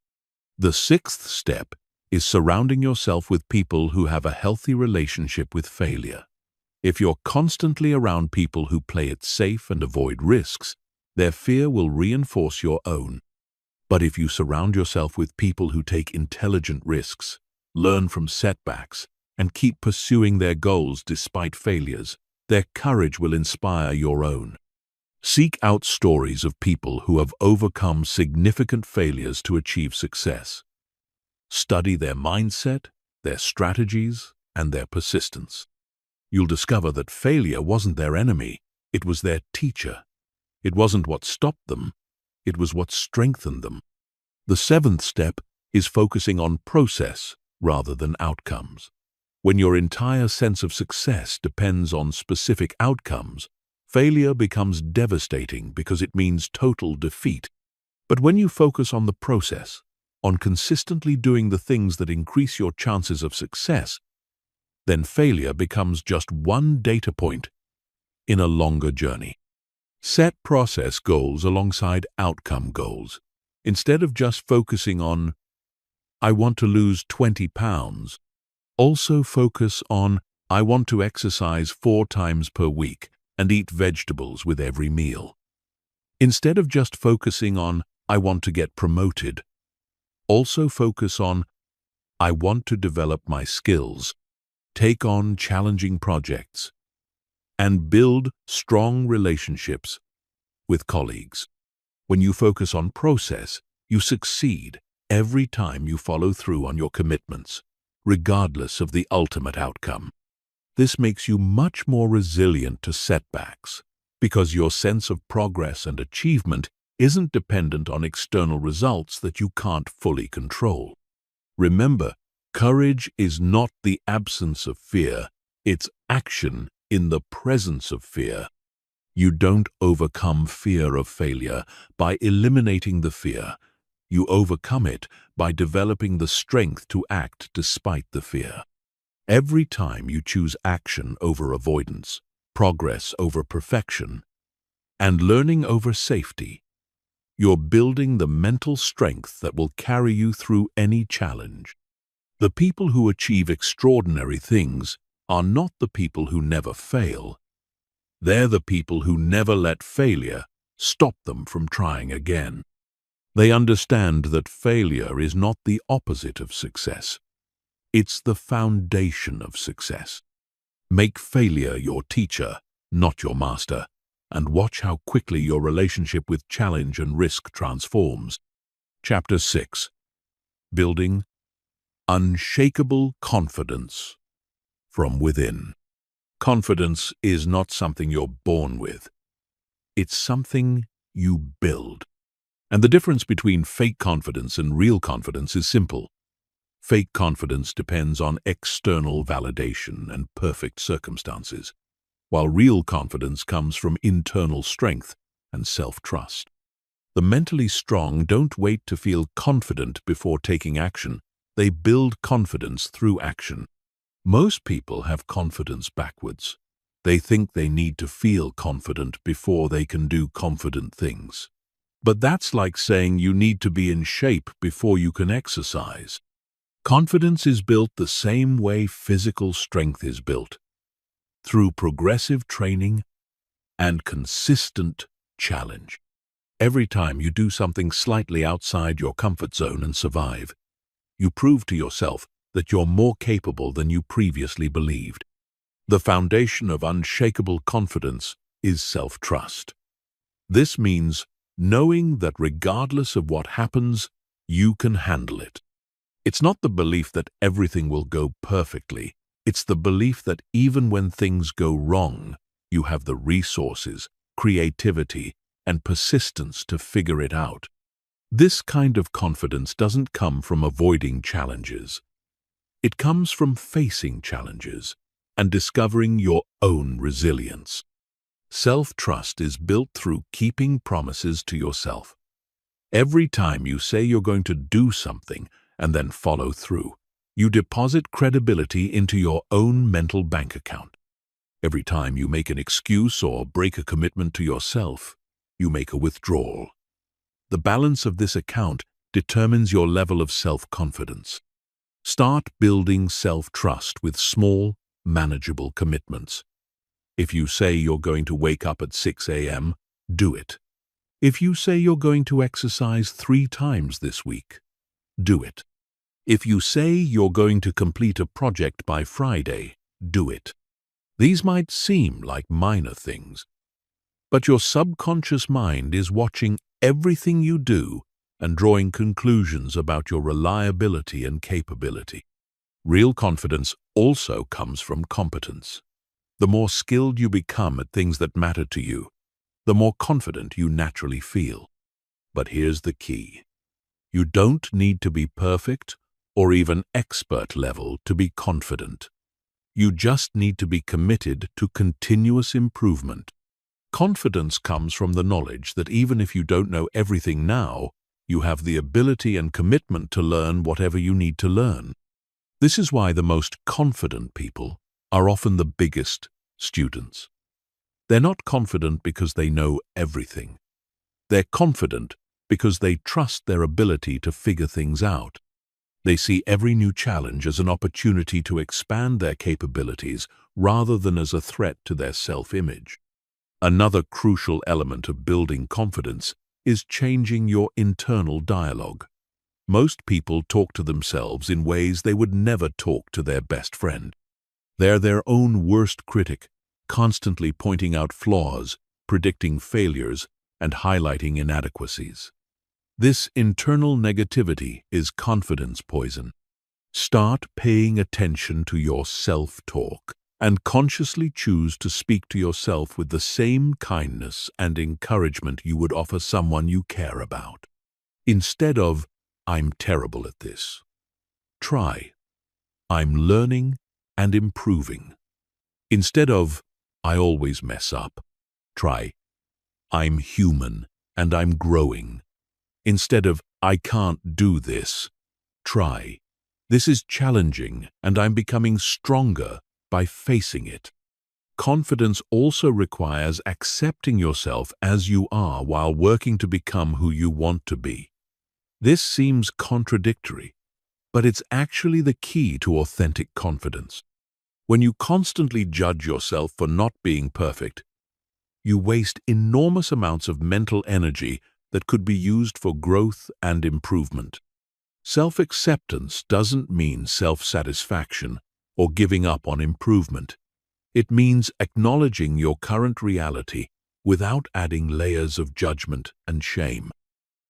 [SPEAKER 1] The sixth step is surrounding yourself with people who have a healthy relationship with failure. If you're constantly around people who play it safe and avoid risks, their fear will reinforce your own. But if you surround yourself with people who take intelligent risks, learn from setbacks, and keep pursuing their goals despite failures, their courage will inspire your own. Seek out stories of people who have overcome significant failures to achieve success. Study their mindset, their strategies, and their persistence. You'll discover that failure wasn't their enemy, it was their teacher. It wasn't what stopped them, it was what strengthened them. The seventh step is focusing on process rather than outcomes. When your entire sense of success depends on specific outcomes, failure becomes devastating because it means total defeat. But when you focus on the process, on consistently doing the things that increase your chances of success, then failure becomes just one data point in a longer journey. Set process goals alongside outcome goals. Instead of just focusing on, I want to lose 20 pounds, also focus on, I want to exercise 4 times per week and eat vegetables with every meal. Instead of just focusing on, I want to get promoted, also focus on, I want to develop my skills, take on challenging projects, and build strong relationships with colleagues. When you focus on process, you succeed every time you follow through on your commitments, regardless of the ultimate outcome. This makes you much more resilient to setbacks because your sense of progress and achievement isn't dependent on external results that you can't fully control. Remember, courage is not the absence of fear, it's action in the presence of fear. You don't overcome fear of failure by eliminating the fear. You overcome it by developing the strength to act despite the fear. Every time you choose action over avoidance, progress over perfection, and learning over safety, you're building the mental strength that will carry you through any challenge. The people who achieve extraordinary things are not the people who never fail. They're the people who never let failure stop them from trying again. They understand that failure is not the opposite of success. It's the foundation of success. Make failure your teacher, not your master, and watch how quickly your relationship with challenge and risk transforms. Chapter 6. Building unshakable confidence from within. Confidence is not something you're born with. It's something you build. And the difference between fake confidence and real confidence is simple. Fake confidence depends on external validation and perfect circumstances. while real confidence comes from internal strength and self-trust. The mentally strong don't wait to feel confident before taking action. They build confidence through action. Most people have confidence backwards. They think they need to feel confident before they can do confident things. But that's like saying you need to be in shape before you can exercise. Confidence is built the same way physical strength is built, through progressive training and consistent challenge. Every time you do something slightly outside your comfort zone and survive, you prove to yourself that you're more capable than you previously believed. The foundation of unshakable confidence is self-trust. This means knowing that regardless of what happens, you can handle it. It's not the belief that everything will go perfectly. It's the belief that even when things go wrong, you have the resources, creativity, and persistence to figure it out. This kind of confidence doesn't come from avoiding challenges. It comes from facing challenges and discovering your own resilience. Self-trust is built through keeping promises to yourself. Every time you say you're going to do something and then follow through, you deposit credibility into your own mental bank account. Every time you make an excuse or break a commitment to yourself, you make a withdrawal. The balance of this account determines your level of self-confidence. Start building self-trust with small, manageable commitments. If you say you're going to wake up at 6 a.m., do it. If you say you're going to exercise 3 times this week, do it. If you say you're going to complete a project by Friday, do it. These might seem like minor things, but your subconscious mind is watching everything you do and drawing conclusions about your reliability and capability. Real confidence also comes from competence. The more skilled you become at things that matter to you, the more confident you naturally feel. But here's the key. You don't need to be perfect or even expert level to be confident. You just need to be committed to continuous improvement. Confidence comes from the knowledge that even if you don't know everything now, you have the ability and commitment to learn whatever you need to learn. This is why the most confident people are often the biggest students. They're not confident because they know everything. They're confident because they trust their ability to figure things out. They see every new challenge as an opportunity to expand their capabilities rather than as a threat to their self-image. Another crucial element of building confidence is changing your internal dialogue. Most people talk to themselves in ways they would never talk to their best friend. They're their own worst critic, constantly pointing out flaws, predicting failures, and highlighting inadequacies. This internal negativity is confidence poison. Start paying attention to your self-talk and consciously choose to speak to yourself with the same kindness and encouragement you would offer someone you care about. Instead of, "I'm terrible at this," try, "I'm learning and improving." Instead of, "I always mess up," try, "I'm human and I'm growing." Instead of, "I can't do this," try, "This is challenging and I'm becoming stronger by facing it." Confidence also requires accepting yourself as you are while working to become who you want to be. This seems contradictory, but it's actually the key to authentic confidence. When you constantly judge yourself for not being perfect, you waste enormous amounts of mental energy that could be used for growth and improvement. Self-acceptance doesn't mean self-satisfaction or giving up on improvement. It means acknowledging your current reality without adding layers of judgment and shame.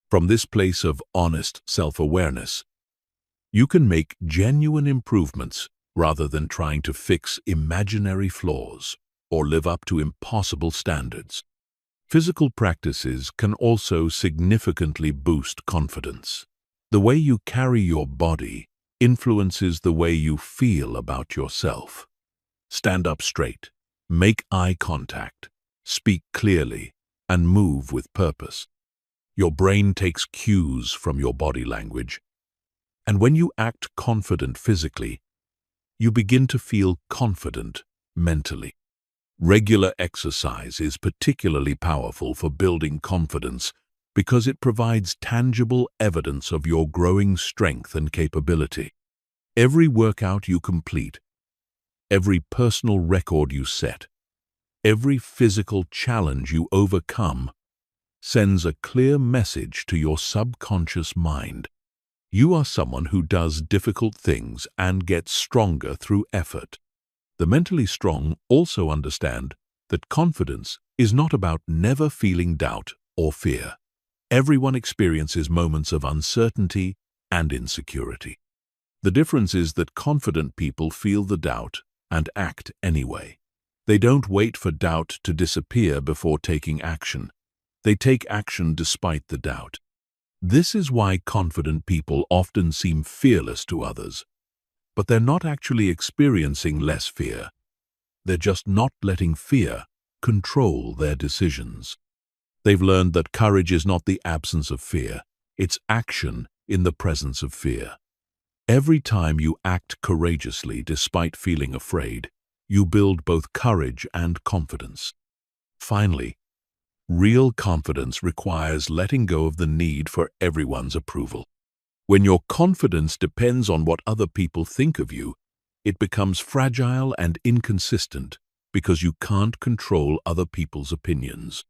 [SPEAKER 1] From this place of honest self-awareness, you can make genuine improvements rather than trying to fix imaginary flaws or live up to impossible standards. Physical practices can also significantly boost confidence. The way you carry your body influences the way you feel about yourself. Stand up straight, Make eye contact, speak clearly, and move with purpose. Your brain takes cues from your body language, and when you act confident physically, you begin to feel confident mentally. Regular exercise is particularly powerful for building confidence because it provides tangible evidence of your growing strength and capability. Every workout you complete, every personal record you set, every physical challenge you overcome sends a clear message to your subconscious mind. You are someone who does difficult things and gets stronger through effort. The mentally strong also understand that confidence is not about never feeling doubt or fear. Everyone experiences moments of uncertainty and insecurity. The difference is that confident people feel the doubt and act anyway. They don't wait for doubt to disappear before taking action. They take action despite the doubt. This is why confident people often seem fearless to others. But they're not actually experiencing less fear. They're just not letting fear control their decisions. They've learned that courage is not the absence of fear, it's action in the presence of fear. Every time you act courageously despite feeling afraid, you build both courage and confidence. Finally, real confidence requires letting go of the need for everyone's approval. When your confidence depends on what other people think of you, it becomes fragile and inconsistent because you can't control other people's opinions.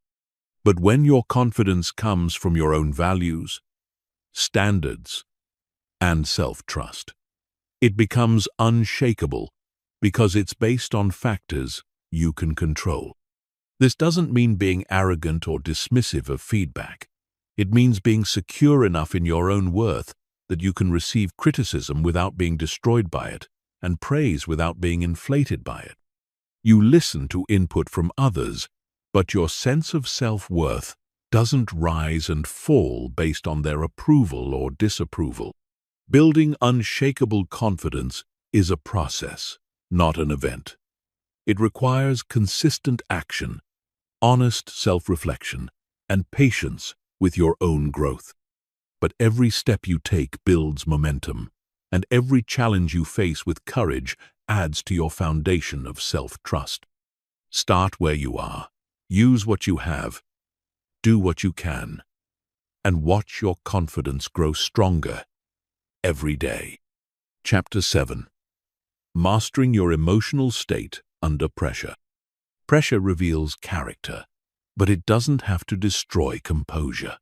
[SPEAKER 1] But when your confidence comes from your own values, standards, and self-trust, it becomes unshakable because it's based on factors you can control. This doesn't mean being arrogant or dismissive of feedback. It means being secure enough in your own worth that you can receive criticism without being destroyed by it and praise without being inflated by it. You listen to input from others, but your sense of self-worth doesn't rise and fall based on their approval or disapproval. Building unshakable confidence is a process, not an event. It requires consistent action, honest self-reflection, and patience with your own growth. But every step you take builds momentum, and every challenge you face with courage adds to your foundation of self-trust. Start where you are, use what you have, do what you can, and watch your confidence grow stronger every day. Chapter 7. Mastering your emotional state under pressure. Pressure reveals character, but it doesn't have to destroy composure.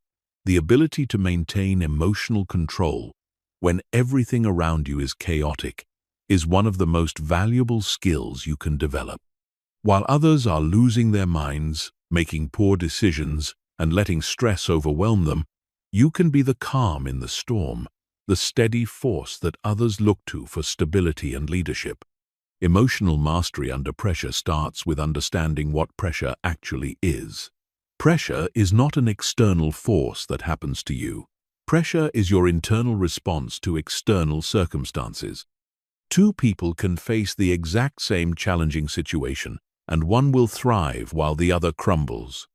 [SPEAKER 1] The ability to maintain emotional control when everything around you is chaotic is one of the most valuable skills you can develop. While others are losing their minds, making poor decisions, and letting stress overwhelm them, you can be the calm in the storm, the steady force that others look to for stability and leadership. Emotional mastery under pressure starts with understanding what pressure actually is. Pressure is not an external force that happens to you. Pressure is your internal response to external circumstances. Two people can face the exact same challenging situation, and one will thrive while the other crumbles.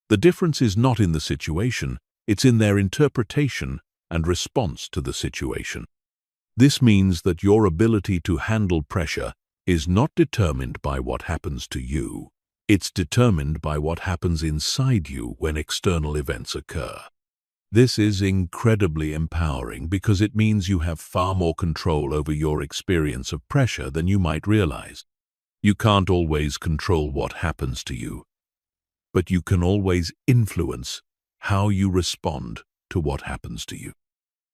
[SPEAKER 1] The difference is not in the situation, it's in their interpretation and response to the situation. This means that your ability to handle pressure is not determined by what happens to you. It's determined by what happens inside you when external events occur. This is incredibly empowering because it means you have far more control over your experience of pressure than you might realize. You can't always control what happens to you, but you can always influence how you respond to what happens to you.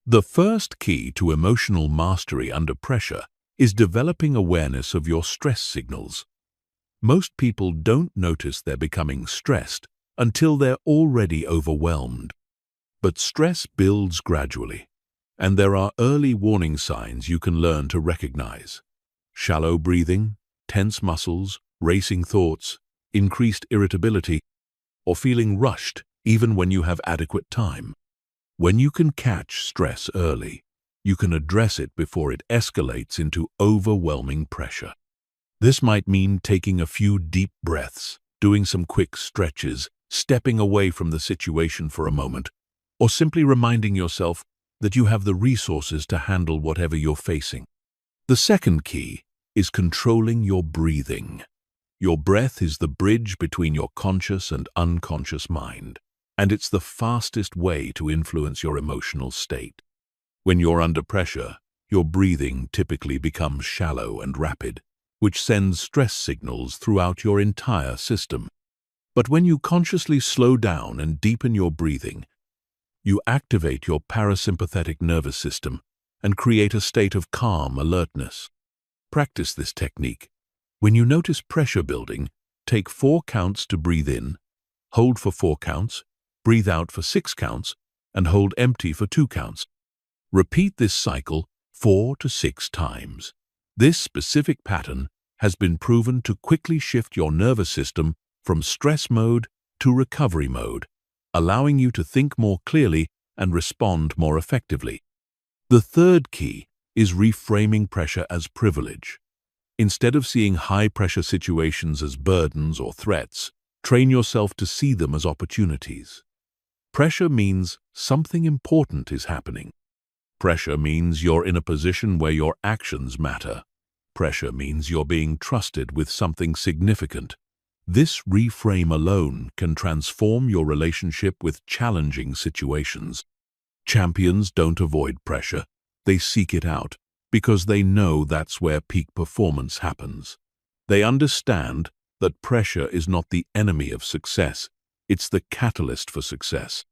[SPEAKER 1] The first key to emotional mastery under pressure is developing awareness of your stress signals. Most people don't notice they're becoming stressed until they're already overwhelmed. But stress builds gradually, and there are early warning signs you can learn to recognize. Shallow breathing, tense muscles, racing thoughts, increased irritability, or feeling rushed even when you have adequate time. When you can catch stress early, you can address it before it escalates into overwhelming pressure. This might mean taking a few deep breaths, doing some quick stretches, stepping away from the situation for a moment, or simply reminding yourself that you have the resources to handle whatever you're facing. The second key is controlling your breathing. Your breath is the bridge between your conscious and unconscious mind, and it's the fastest way to influence your emotional state. When you're under pressure, your breathing typically becomes shallow and rapid, which sends stress signals throughout your entire system. But when you consciously slow down and deepen your breathing, you activate your parasympathetic nervous system and create a state of calm alertness. Practice this technique. When you notice pressure building, take 4 counts to breathe in, hold for 4 counts, breathe out for 6 counts, and hold empty for 2 counts. Repeat this cycle 4 to 6 times. This specific pattern has been proven to quickly shift your nervous system from stress mode to recovery mode, allowing you to think more clearly and respond more effectively. The third key is reframing pressure as privilege. Instead of seeing high-pressure situations as burdens or threats, train yourself to see them as opportunities. Pressure means something important is happening. Pressure means you're in a position where your actions matter. Pressure means you're being trusted with something significant. This reframe alone can transform your relationship with challenging situations. Champions don't avoid pressure. They seek it out because they know that's where peak performance happens. They understand that pressure is not the enemy of success. It's the catalyst for success.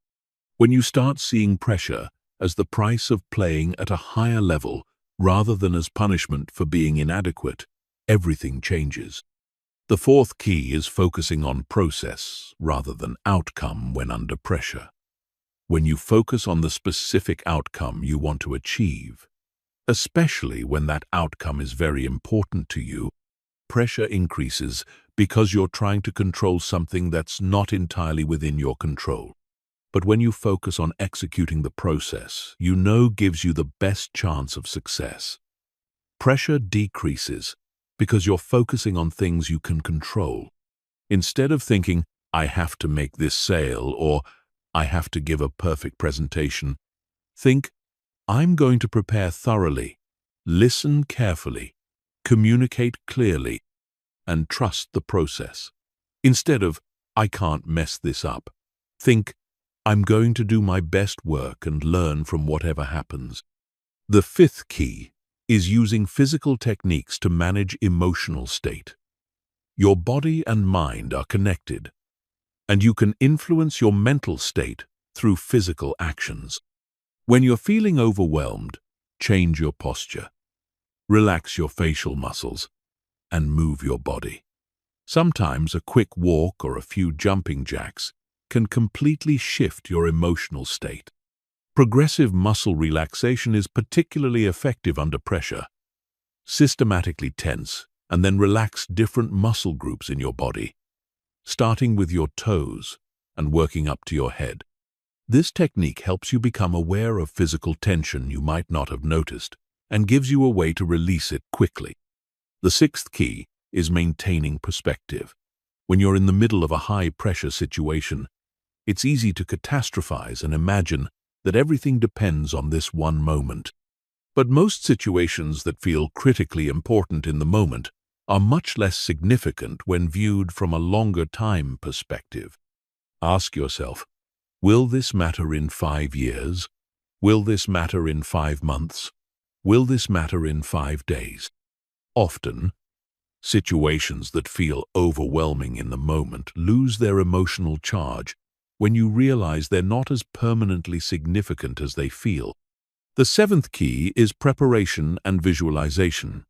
[SPEAKER 1] When you start seeing pressure as the price of playing at a higher level rather than as punishment for being inadequate, everything changes. The fourth key is focusing on process rather than outcome when under pressure. When you focus on the specific outcome you want to achieve, especially when that outcome is very important to you, pressure increases because you're trying to control something that's not entirely within your control. But when you focus on executing the process you know gives you the best chance of success, pressure decreases because you're focusing on things you can control. Instead of thinking, I have to make this sale or I have to give a perfect presentation, think, I'm going to prepare thoroughly, listen carefully, communicate clearly, and trust the process. Instead of, I can't mess this up, think, I'm going to do my best work and learn from whatever happens. The fifth key is using physical techniques to manage emotional state. Your body and mind are connected, and you can influence your mental state through physical actions. When you're feeling overwhelmed, change your posture, relax your facial muscles, and move your body. Sometimes a quick walk or a few jumping jacks can completely shift your emotional state. Progressive muscle relaxation is particularly effective under pressure. Systematically tense and then relax different muscle groups in your body, starting with your toes and working up to your head. This technique helps you become aware of physical tension you might not have noticed and gives you a way to release it quickly. The sixth key is maintaining perspective. When you're in the middle of a high-pressure situation, it's easy to catastrophize and imagine that everything depends on this one moment. But most situations that feel critically important in the moment are much less significant when viewed from a longer time perspective. Ask yourself, will this matter in 5 years? Will this matter in 5 months? Will this matter in 5 days? Often, situations that feel overwhelming in the moment lose their emotional charge when you realize they're not as permanently significant as they feel. The seventh key is preparation and visualization.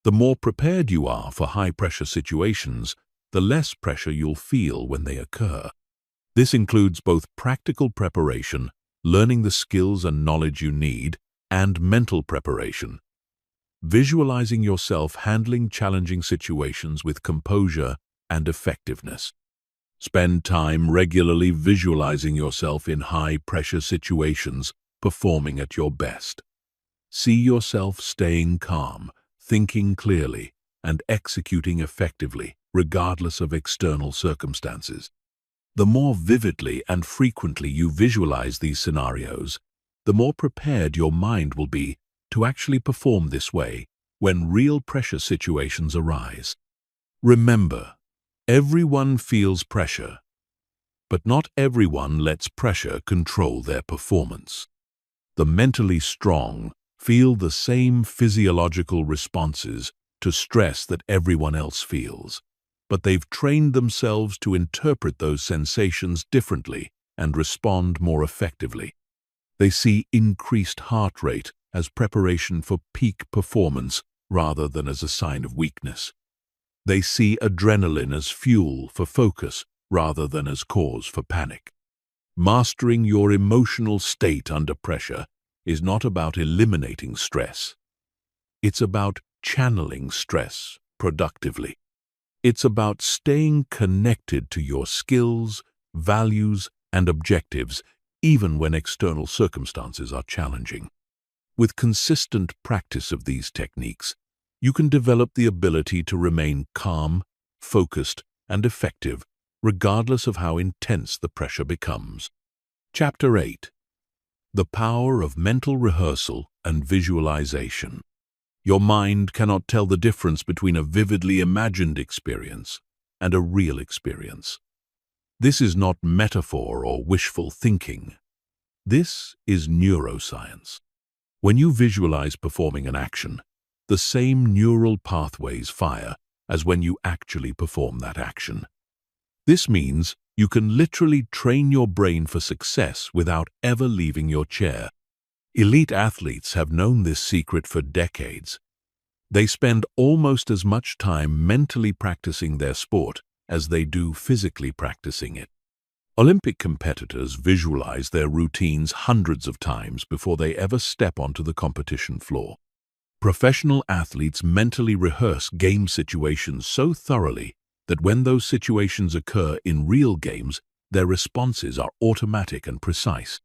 [SPEAKER 1] The more prepared you are for high-pressure situations, the less pressure you'll feel when they occur. This includes both practical preparation, learning the skills and knowledge you need, and mental preparation. Visualizing yourself handling challenging situations with composure and effectiveness. Spend time regularly visualizing yourself in high-pressure situations, performing at your best. See yourself staying calm, thinking clearly, and executing effectively, regardless of external circumstances. The more vividly and frequently you visualize these scenarios, the more prepared your mind will be to actually perform this way when real pressure situations arise. Remember, everyone feels pressure, but not everyone lets pressure control their performance. The mentally strong feel the same physiological responses to stress that everyone else feels, but they've trained themselves to interpret those sensations differently and respond more effectively. They see increased heart rate as preparation for peak performance rather than as a sign of weakness. They see adrenaline as fuel for focus rather than as cause for panic. Mastering your emotional state under pressure is not about eliminating stress. It's about channeling stress productively. It's about staying connected to your skills, values, and objectives, even when external circumstances are challenging. With consistent practice of these techniques, you can develop the ability to remain calm, focused, and effective, regardless of how intense the pressure becomes. Chapter 8. The Power of Mental Rehearsal and Visualization. Your mind cannot tell the difference between a vividly imagined experience and a real experience. This is not metaphor or wishful thinking. This is neuroscience. When you visualize performing an action, the same neural pathways fire as when you actually perform that action. This means you can literally train your brain for success without ever leaving your chair. Elite athletes have known this secret for decades. They spend almost as much time mentally practicing their sport as they do physically practicing it. Olympic competitors visualize their routines hundreds of times before they ever step onto the competition floor. Professional athletes mentally rehearse game situations so thoroughly that when those situations occur in real games, their responses are automatic and precise.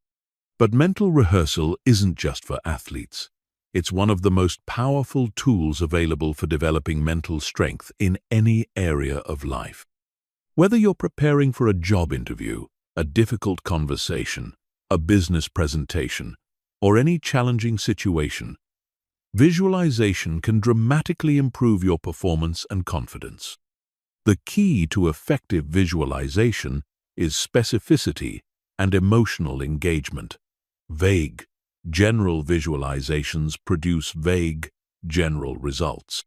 [SPEAKER 1] But mental rehearsal isn't just for athletes. It's one of the most powerful tools available for developing mental strength in any area of life. Whether you're preparing for a job interview, a difficult conversation, a business presentation, or any challenging situation, visualization can dramatically improve your performance and confidence. The key to effective visualization is specificity and emotional engagement. Vague, general visualizations produce vague, general results.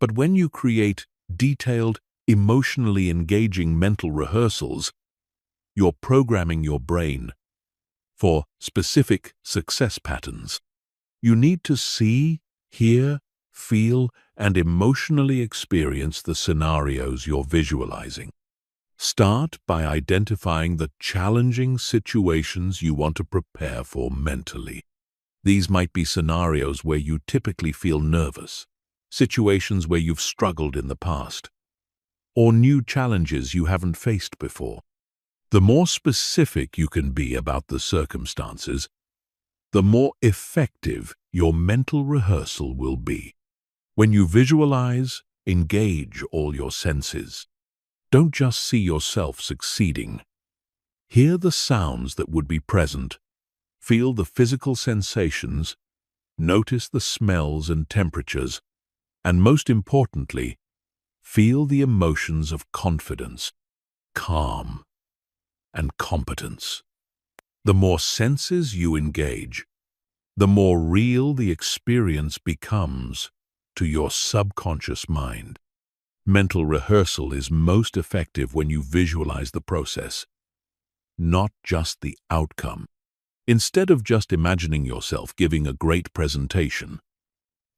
[SPEAKER 1] But when you create detailed, emotionally engaging mental rehearsals, you're programming your brain for specific success patterns. You need to see, hear, feel, and emotionally experience the scenarios you're visualizing. Start by identifying the challenging situations you want to prepare for mentally. These might be scenarios where you typically feel nervous, situations where you've struggled in the past, or new challenges you haven't faced before. The more specific you can be about the circumstances, the more effective your mental rehearsal will be. When you visualize, engage all your senses. Don't just see yourself succeeding. Hear the sounds that would be present. Feel the physical sensations. Notice the smells and temperatures. And most importantly, feel the emotions of confidence, calm, and competence. The more senses you engage, the more real the experience becomes to your subconscious mind. Mental rehearsal is most effective when you visualize the process, not just the outcome. Instead of just imagining yourself giving a great presentation,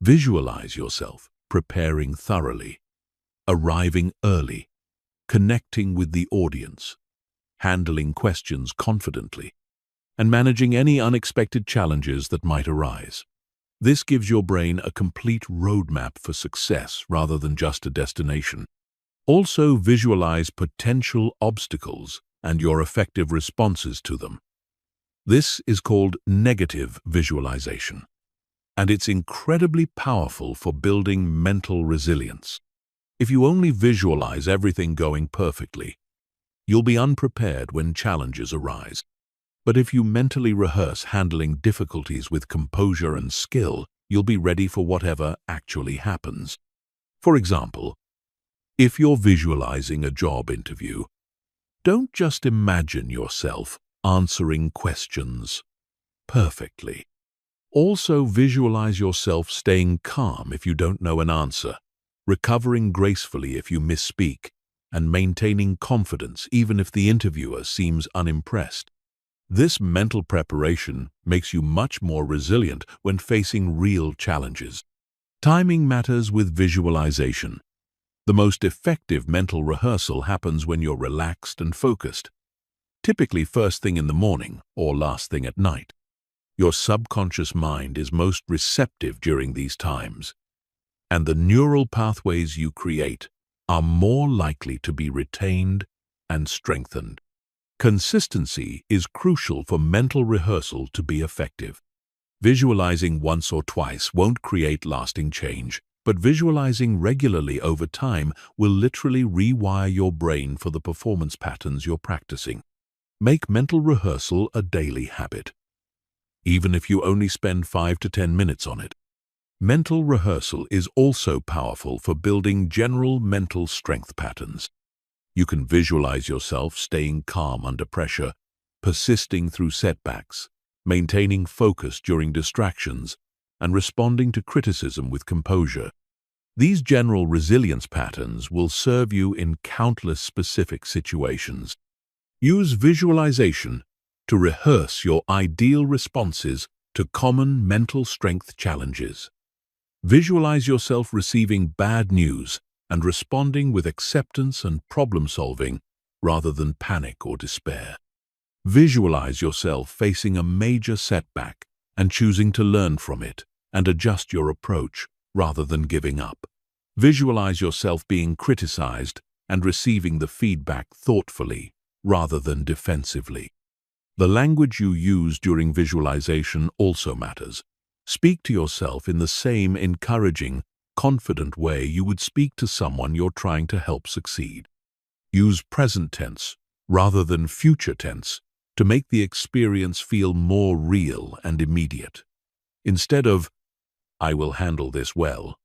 [SPEAKER 1] visualize yourself preparing thoroughly, arriving early, connecting with the audience, handling questions confidently, and managing any unexpected challenges that might arise. This gives your brain a complete roadmap for success rather than just a destination. Also visualize potential obstacles and your effective responses to them. This is called negative visualization. and it's incredibly powerful for building mental resilience. If you only visualize everything going perfectly, you'll be unprepared when challenges arise. But if you mentally rehearse handling difficulties with composure and skill, you'll be ready for whatever actually happens. For example, if you're visualizing a job interview, don't just imagine yourself answering questions perfectly. Also visualize yourself staying calm if you don't know an answer, recovering gracefully if you misspeak, and maintaining confidence even if the interviewer seems unimpressed. This mental preparation makes you much more resilient when facing real challenges. Timing matters with visualization. The most effective mental rehearsal happens when you're relaxed and focused, typically first thing in the morning or last thing at night. Your subconscious mind is most receptive during these times, and the neural pathways you create are more likely to be retained and strengthened. Consistency is crucial for mental rehearsal to be effective. Visualizing once or twice won't create lasting change, but visualizing regularly over time will literally rewire your brain for the performance patterns you're practicing. Make mental rehearsal a daily habit, even if you only spend 5 to 10 minutes on it. Mental rehearsal is also powerful for building general mental strength patterns. You can visualize yourself staying calm under pressure, persisting through setbacks, maintaining focus during distractions, and responding to criticism with composure. These general resilience patterns will serve you in countless specific situations. Use visualization to rehearse your ideal responses to common mental strength challenges. Visualize yourself receiving bad news and responding with acceptance and problem-solving rather than panic or despair. Visualize yourself facing a major setback and choosing to learn from it and adjust your approach rather than giving up. Visualize yourself being criticized and receiving the feedback thoughtfully rather than defensively. The language you use during visualization also matters. Speak to yourself in the same encouraging, confident way you would speak to someone you're trying to help succeed. Use present tense rather than future tense to make the experience feel more real and immediate. Instead of, "I will handle this well,"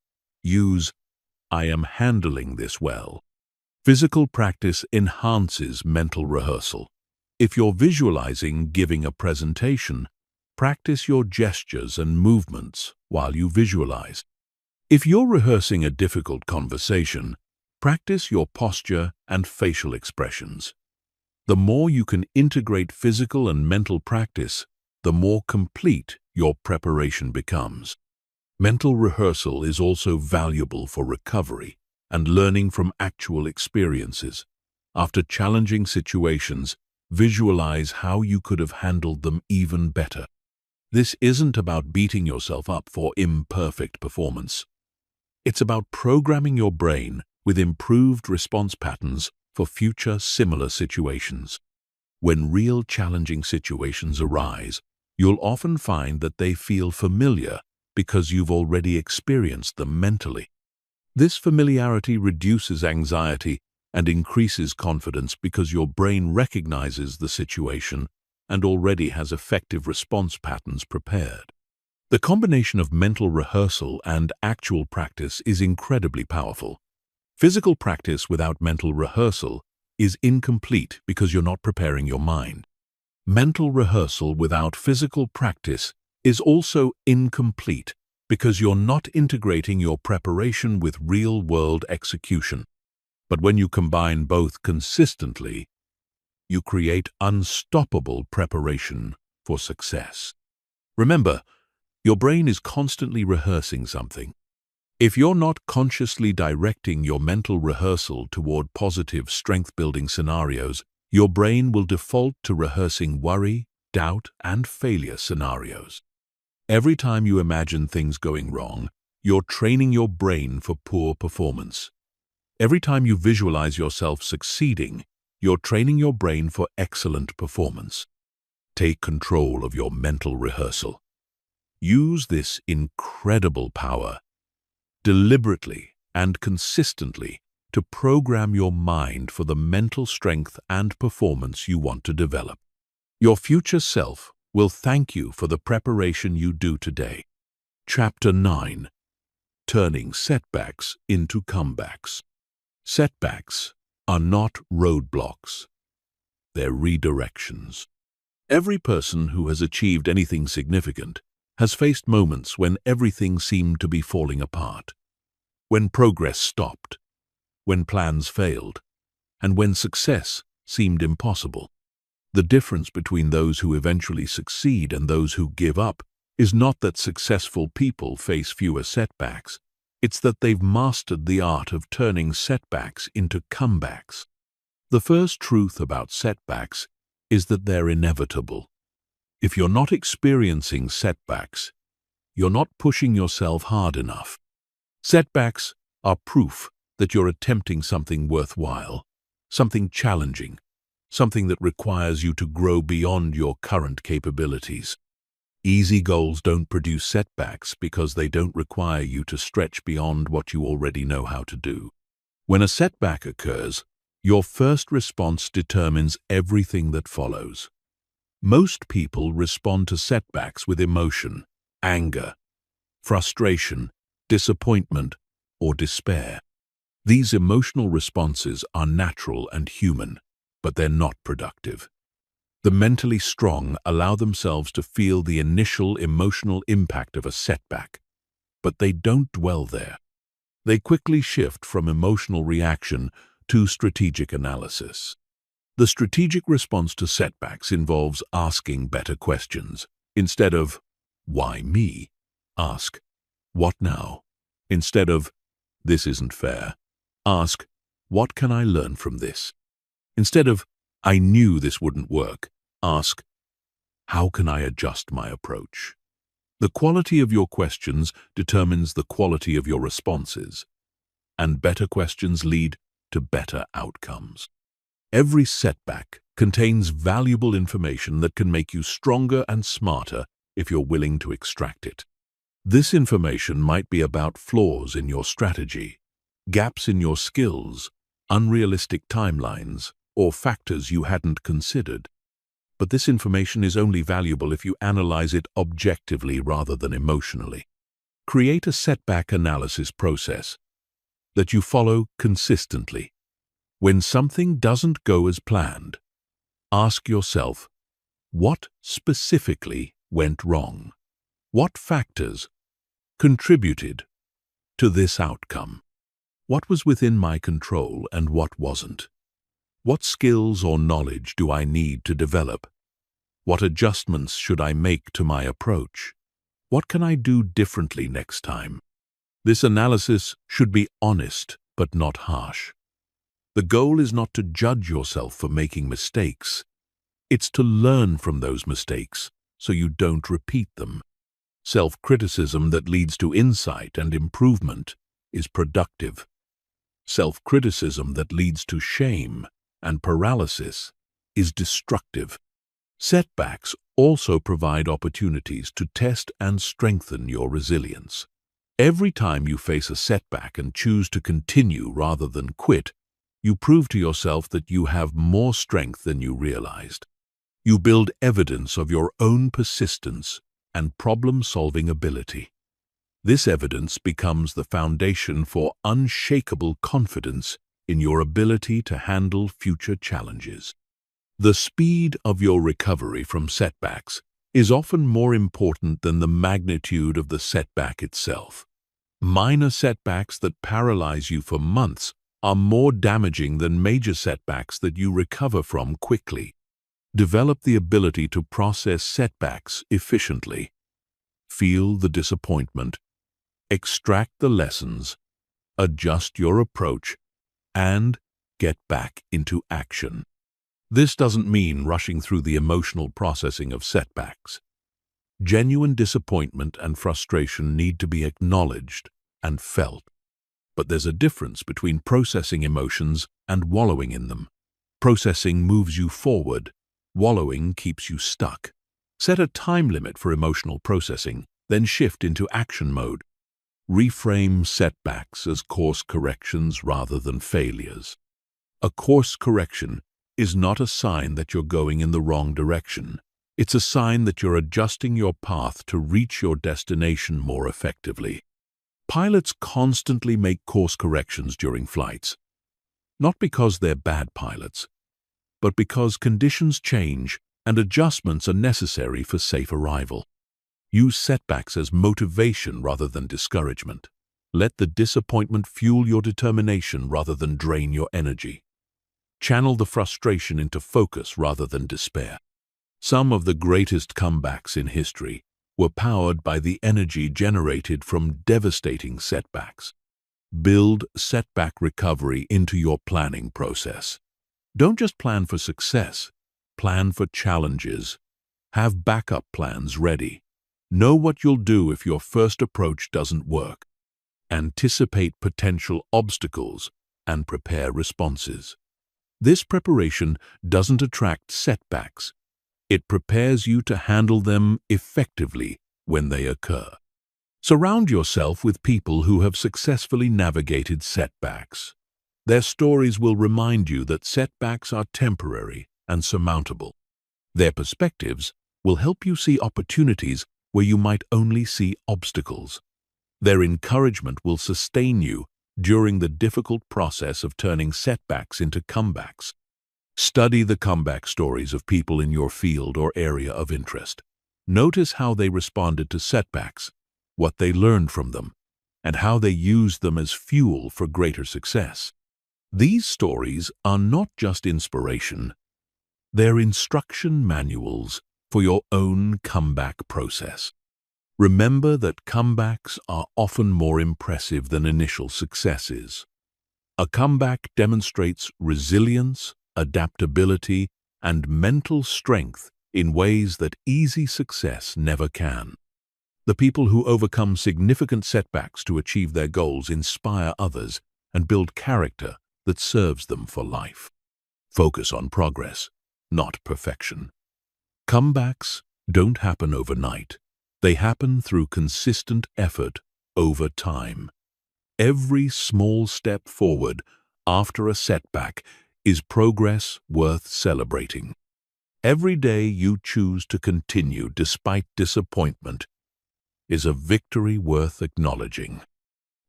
[SPEAKER 1] use, "I am handling this well." Physical practice enhances mental rehearsal. If you're visualizing giving a presentation, practice your gestures and movements while you visualize. If you're rehearsing a difficult conversation, practice your posture and facial expressions. The more you can integrate physical and mental practice, the more complete your preparation becomes. Mental rehearsal is also valuable for recovery and learning from actual experiences. After challenging situations, visualize how you could have handled them even better. This isn't about beating yourself up for imperfect performance. It's about programming your brain with improved response patterns for future similar situations. When real challenging situations arise, you'll often find that they feel familiar because you've already experienced them mentally. This familiarity reduces anxiety and increases confidence because your brain recognizes the situation and already has effective response patterns prepared. The combination of mental rehearsal and actual practice is incredibly powerful. Physical practice without mental rehearsal is incomplete because you're not preparing your mind. Mental rehearsal without physical practice is also incomplete because you're not integrating your preparation with real-world execution. But when you combine both consistently, you create unstoppable preparation for success. Remember, your brain is constantly rehearsing something. If you're not consciously directing your mental rehearsal toward positive strength-building scenarios, your brain will default to rehearsing worry, doubt, and failure scenarios. Every time you imagine things going wrong, you're training your brain for poor performance. Every time you visualize yourself succeeding, you're training your brain for excellent performance. Take control of your mental rehearsal. Use this incredible power deliberately and consistently to program your mind for the mental strength and performance you want to develop. Your future self will thank you for the preparation you do today. Chapter 9. Turning setbacks into comebacks. Setbacks are not roadblocks. They're redirections. Every person who has achieved anything significant has faced moments when everything seemed to be falling apart, when progress stopped, when plans failed, and when success seemed impossible. The difference between those who eventually succeed and those who give up is not that successful people face fewer setbacks. It's that they've mastered the art of turning setbacks into comebacks. The first truth about setbacks is that they're inevitable. If you're not experiencing setbacks, you're not pushing yourself hard enough. Setbacks are proof that you're attempting something worthwhile, something challenging, something that requires you to grow beyond your current capabilities. Easy goals don't produce setbacks because they don't require you to stretch beyond what you already know how to do. When a setback occurs, your first response determines everything that follows. Most people respond to setbacks with emotion, anger, frustration, disappointment, or despair. These emotional responses are natural and human, but they're not productive. The mentally strong allow themselves to feel the initial emotional impact of a setback, but they don't dwell there. They quickly shift from emotional reaction to strategic analysis. The strategic response to setbacks involves asking better questions. Instead of, "Why me?" ask, "What now?" Instead of, "This isn't fair," ask, "What can I learn from this?" Instead of, "I knew this wouldn't work," ask, "How can I adjust my approach?" The quality of your questions determines the quality of your responses, and better questions lead to better outcomes. Every setback contains valuable information that can make you stronger and smarter if you're willing to extract it. This information might be about flaws in your strategy, gaps in your skills, unrealistic timelines, or factors you hadn't considered. But this information is only valuable if you analyze it objectively rather than emotionally. Create a setback analysis process that you follow consistently. When something doesn't go as planned, ask yourself, what specifically went wrong? What factors contributed to this outcome? What was within my control and what wasn't? What skills or knowledge do I need to develop? What adjustments should I make to my approach? What can I do differently next time? This analysis should be honest but not harsh. The goal is not to judge yourself for making mistakes. It's to learn from those mistakes so you don't repeat them. Self-criticism that leads to insight and improvement is productive. Self-criticism that leads to shame and paralysis is destructive. Setbacks also provide opportunities to test and strengthen your resilience. Every time you face a setback and choose to continue rather than quit, you prove to yourself that you have more strength than you realized. You build evidence of your own persistence and problem-solving ability. This evidence becomes the foundation for unshakable confidence in your ability to handle future challenges. The speed of your recovery from setbacks is often more important than the magnitude of the setback itself. Minor setbacks that paralyze you for months are more damaging than major setbacks that you recover from quickly. Develop the ability to process setbacks efficiently. Feel the disappointment, extract the lessons, adjust your approach, and get back into action. This doesn't mean rushing through the emotional processing of setbacks. Genuine disappointment and frustration need to be acknowledged and felt. But there's a difference between processing emotions and wallowing in them. Processing moves you forward. Wallowing keeps you stuck. Set a time limit for emotional processing. then shift into action mode. Reframe setbacks as course corrections rather than failures. A course correction is not a sign that you're going in the wrong direction. It's a sign that you're adjusting your path to reach your destination more effectively. Pilots constantly make course corrections during flights, not because they're bad pilots, but because conditions change and adjustments are necessary for safe arrival. Use setbacks as motivation rather than discouragement. Let the disappointment fuel your determination rather than drain your energy. Channel the frustration into focus rather than despair. Some of the greatest comebacks in history were powered by the energy generated from devastating setbacks. Build setback recovery into your planning process. Don't just plan for success, plan for challenges. Have backup plans ready. Know what you'll do if your first approach doesn't work. Anticipate potential obstacles and prepare responses. This preparation doesn't attract setbacks. It prepares you to handle them effectively when they occur. Surround yourself with people who have successfully navigated setbacks. Their stories will remind you that setbacks are temporary and surmountable. Their perspectives will help you see opportunities where you might only see obstacles. Their encouragement will sustain you during the difficult process of turning setbacks into comebacks. Study the comeback stories of people in your field or area of interest. Notice how they responded to setbacks, what they learned from them, and how they used them as fuel for greater success. These stories are not just inspiration, they're instruction manuals for your own comeback process. Remember that comebacks are often more impressive than initial successes. A comeback demonstrates resilience, adaptability, and mental strength in ways that easy success never can. The people who overcome significant setbacks to achieve their goals inspire others and build character that serves them for life. Focus on progress, not perfection. Comebacks don't happen overnight. They happen through consistent effort over time. Every small step forward after a setback is progress worth celebrating. Every day you choose to continue despite disappointment is a victory worth acknowledging.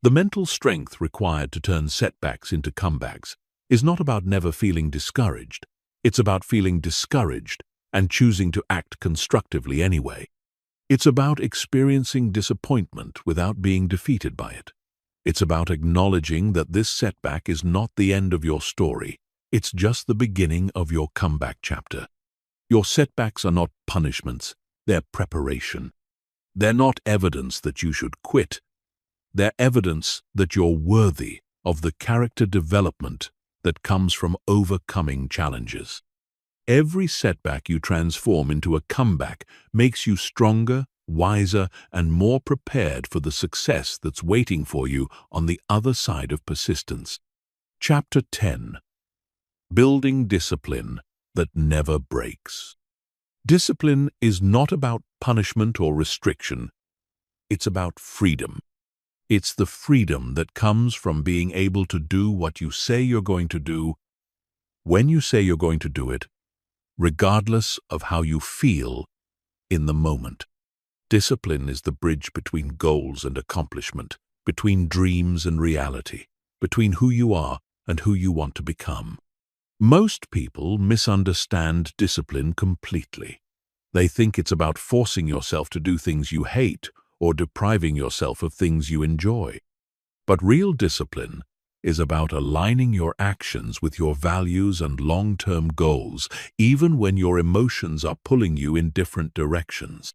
[SPEAKER 1] The mental strength required to turn setbacks into comebacks is not about never feeling discouraged. It's about feeling discouraged and choosing to act constructively anyway. It's about experiencing disappointment without being defeated by it. It's about acknowledging that this setback is not the end of your story. It's just the beginning of your comeback chapter. Your setbacks are not punishments, they're preparation. They're not evidence that you should quit. They're evidence that you're worthy of the character development that comes from overcoming challenges. Every setback you transform into a comeback makes you stronger, wiser, and more prepared for the success that's waiting for you on the other side of persistence. Chapter 10. Building discipline that never breaks. Discipline is not about punishment or restriction. It's about freedom. It's the freedom that comes from being able to do what you say you're going to do, when you say you're going to do it, regardless of how you feel in the moment. Discipline is the bridge between goals and accomplishment, between dreams and reality, between who you are and who you want to become. Most people misunderstand discipline completely. They think it's about forcing yourself to do things you hate or depriving yourself of things you enjoy. But real discipline is about aligning your actions with your values and long-term goals, even when your emotions are pulling you in different directions.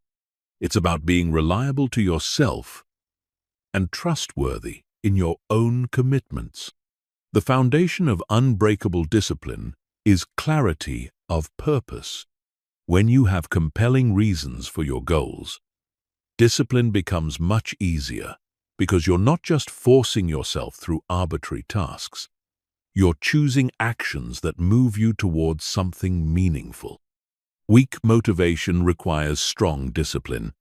[SPEAKER 1] It's about being reliable to yourself and trustworthy in your own commitments. The foundation of unbreakable discipline is clarity of purpose. When you have compelling reasons for your goals, discipline becomes much easier because you're not just forcing yourself through arbitrary tasks. You're choosing actions that move you towards something meaningful. Weak motivation requires strong discipline.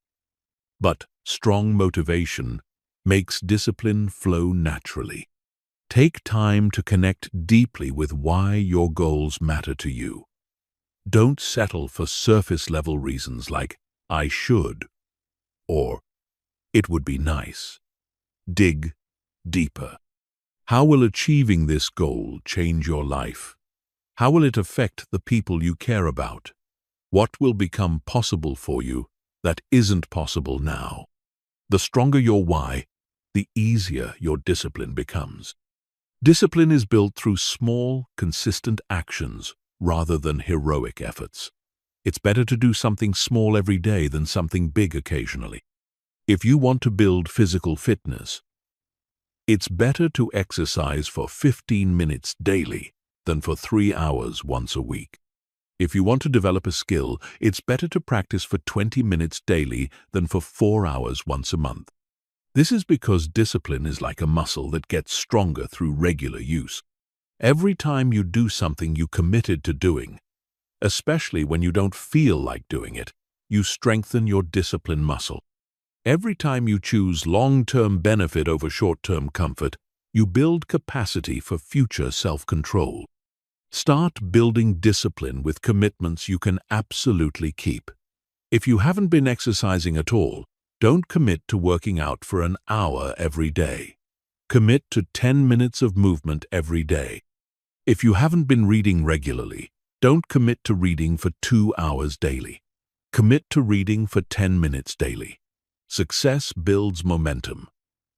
[SPEAKER 1] But strong motivation makes discipline flow naturally. Take time to connect deeply with why your goals matter to you. Don't settle for surface-level reasons like, "I should," or "it would be nice." Dig deeper. How will achieving this goal change your life? How will it affect the people you care about? What will become possible for you that isn't possible now? The stronger your why, the easier your discipline becomes. Discipline is built through small, consistent actions rather than heroic efforts. It's better to do something small every day than something big occasionally. If you want to build physical fitness, it's better to exercise for 15 minutes daily than for 3 hours once a week. If you want to develop a skill, it's better to practice for 20 minutes daily than for 4 hours once a month. This is because discipline is like a muscle that gets stronger through regular use. Every time you do something you committed to doing, especially when you don't feel like doing it, you strengthen your discipline muscle. Every time you choose long-term benefit over short-term comfort, you build capacity for future self-control. Start building discipline with commitments you can absolutely keep. If you haven't been exercising at all, don't commit to working out for an hour every day. Commit to 10 minutes of movement every day. If you haven't been reading regularly, don't commit to reading for 2 hours daily. Commit to reading for 10 minutes daily. Success builds momentum,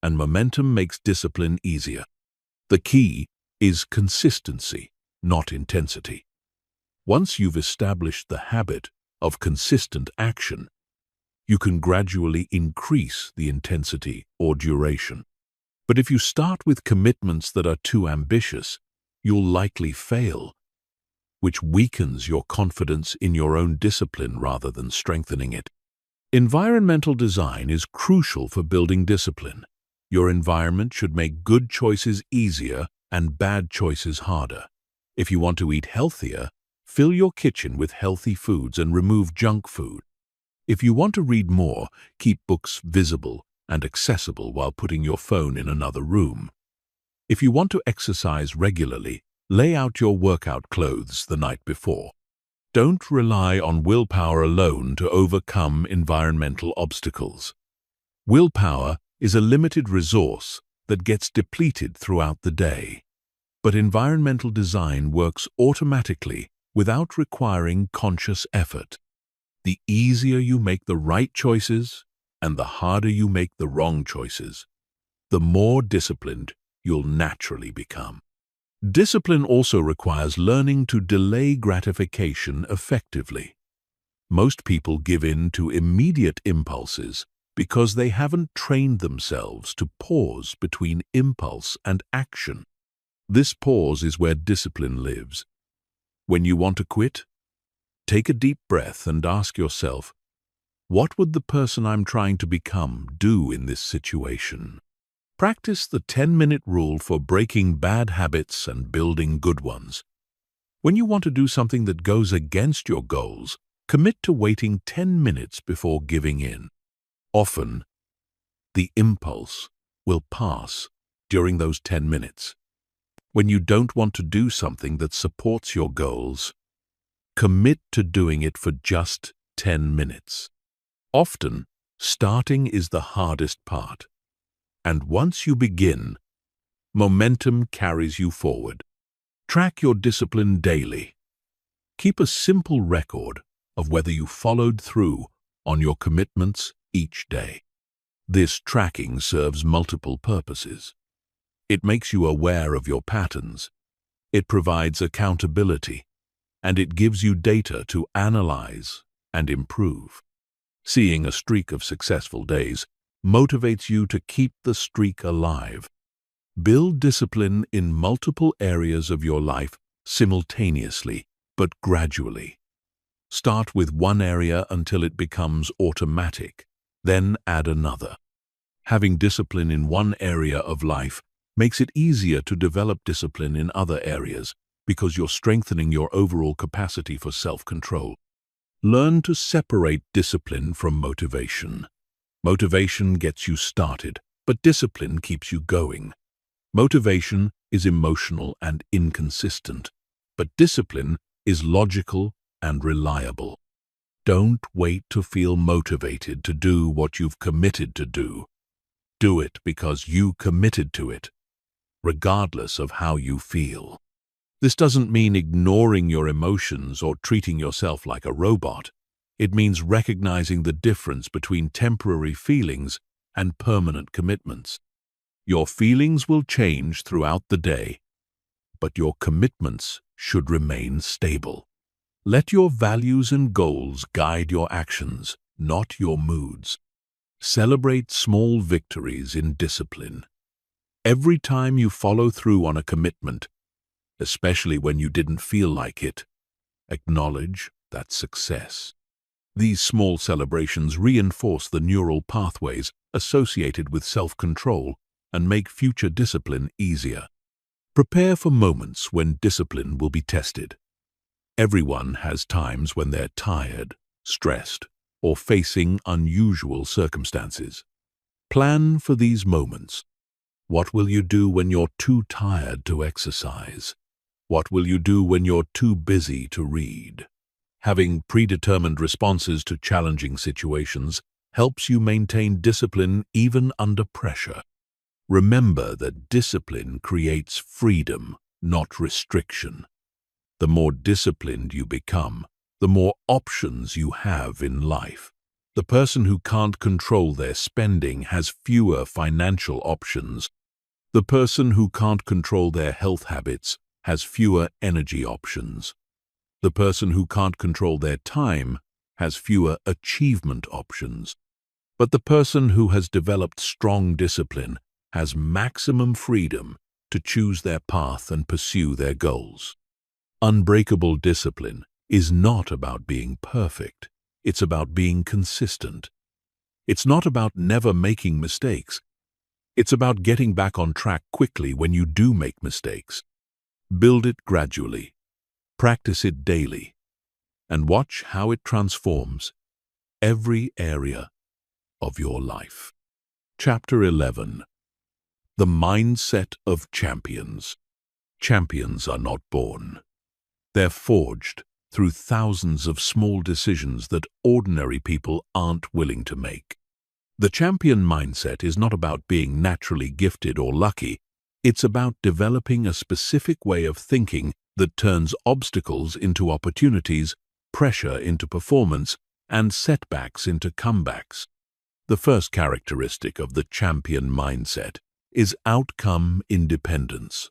[SPEAKER 1] and momentum makes discipline easier. The key is consistency, not intensity. Once you've established the habit of consistent action, you can gradually increase the intensity or duration. But if you start with commitments that are too ambitious, you'll likely fail, which weakens your confidence in your own discipline rather than strengthening it. Environmental design is crucial for building discipline. Your environment should make good choices easier and bad choices harder. If you want to eat healthier, fill your kitchen with healthy foods and remove junk food. If you want to read more, keep books visible and accessible while putting your phone in another room. If you want to exercise regularly, lay out your workout clothes the night before. Don't rely on willpower alone to overcome environmental obstacles. Willpower is a limited resource that gets depleted throughout the day. But environmental design works automatically without requiring conscious effort. The easier you make the right choices and the harder you make the wrong choices, the more disciplined you'll naturally become. Discipline also requires learning to delay gratification effectively. Most people give in to immediate impulses because they haven't trained themselves to pause between impulse and action. This pause is where discipline lives. When you want to quit, take a deep breath and ask yourself, what would the person I'm trying to become do in this situation? Practice the 10-minute rule for breaking bad habits and building good ones. When you want to do something that goes against your goals, commit to waiting 10 minutes before giving in. Often, the impulse will pass during those 10 minutes. When you don't want to do something that supports your goals, commit to doing it for just 10 minutes. Often, starting is the hardest part. And once you begin, momentum carries you forward. Track your discipline daily. Keep a simple record of whether you followed through on your commitments each day. This tracking serves multiple purposes. It makes you aware of your patterns, it provides accountability, and it gives you data to analyze and improve. Seeing a streak of successful days motivates you to keep the streak alive. Build discipline in multiple areas of your life simultaneously, but gradually. Start with one area until it becomes automatic, then add another. Having discipline in one area of life makes it easier to develop discipline in other areas because you're strengthening your overall capacity for self-control. Learn to separate discipline from motivation. Motivation gets you started, but discipline keeps you going. Motivation is emotional and inconsistent, but discipline is logical and reliable. Don't wait to feel motivated to do what you've committed to do. Do it because you committed to it, regardless of how you feel. This doesn't mean ignoring your emotions or treating yourself like a robot. It means recognizing the difference between temporary feelings and permanent commitments. Your feelings will change throughout the day, but your commitments should remain stable. Let your values and goals guide your actions, not your moods. Celebrate small victories in discipline. Every time you follow through on a commitment, especially when you didn't feel like it, acknowledge that success. These small celebrations reinforce the neural pathways associated with self-control and make future discipline easier. Prepare for moments when discipline will be tested. Everyone has times when they're tired, stressed, or facing unusual circumstances. Plan for these moments. What will you do when you're too tired to exercise? What will you do when you're too busy to read? Having predetermined responses to challenging situations helps you maintain discipline even under pressure. Remember that discipline creates freedom, not restriction. The more disciplined you become, the more options you have in life. The person who can't control their spending has fewer financial options. The person who can't control their health habits has fewer energy options. The person who can't control their time has fewer achievement options. But the person who has developed strong discipline has maximum freedom to choose their path and pursue their goals. Unbreakable discipline is not about being perfect. It's about being consistent. It's not about never making mistakes. It's about getting back on track quickly when you do make mistakes. Build it gradually. Practice it daily. And watch how it transforms every area of your life. Chapter 11. The Mindset of Champions. Champions are not born. They're forged through thousands of small decisions that ordinary people aren't willing to make. The champion mindset is not about being naturally gifted or lucky. It's about developing a specific way of thinking that turns obstacles into opportunities, pressure into performance, and setbacks into comebacks. The first characteristic of the champion mindset is outcome independence.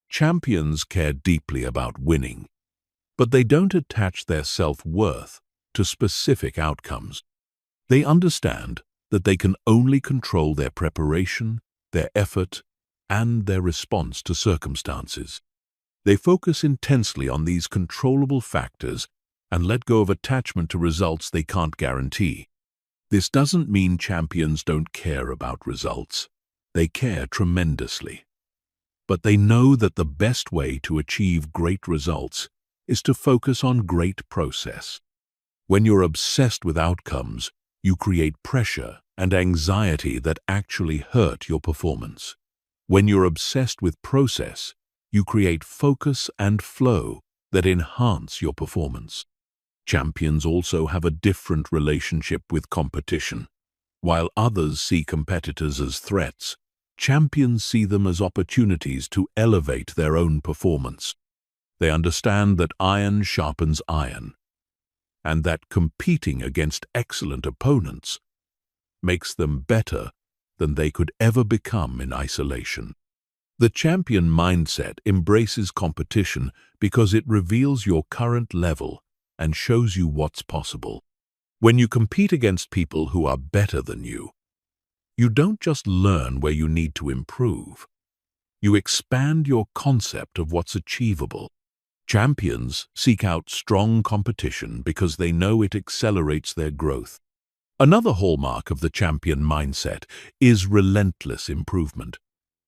[SPEAKER 1] Champions care deeply about winning, but they don't attach their self-worth to specific outcomes. They understand that they can only control their preparation, their effort, and their response to circumstances. They focus intensely on these controllable factors and let go of attachment to results they can't guarantee. This doesn't mean champions don't care about results. They care tremendously. But they know that the best way to achieve great results is to focus on great process. When you're obsessed with outcomes, you create pressure and anxiety that actually hurt your performance. When you're obsessed with process, you create focus and flow that enhance your performance. Champions also have a different relationship with competition. While others see competitors as threats, champions see them as opportunities to elevate their own performance. They understand that iron sharpens iron, and that competing against excellent opponents makes them better than they could ever become in isolation. The champion mindset embraces competition because it reveals your current level and shows you what's possible. When you compete against people who are better than you, you don't just learn where you need to improve. You expand your concept of what's achievable. Champions seek out strong competition because they know it accelerates their growth. Another hallmark of the champion mindset is relentless improvement.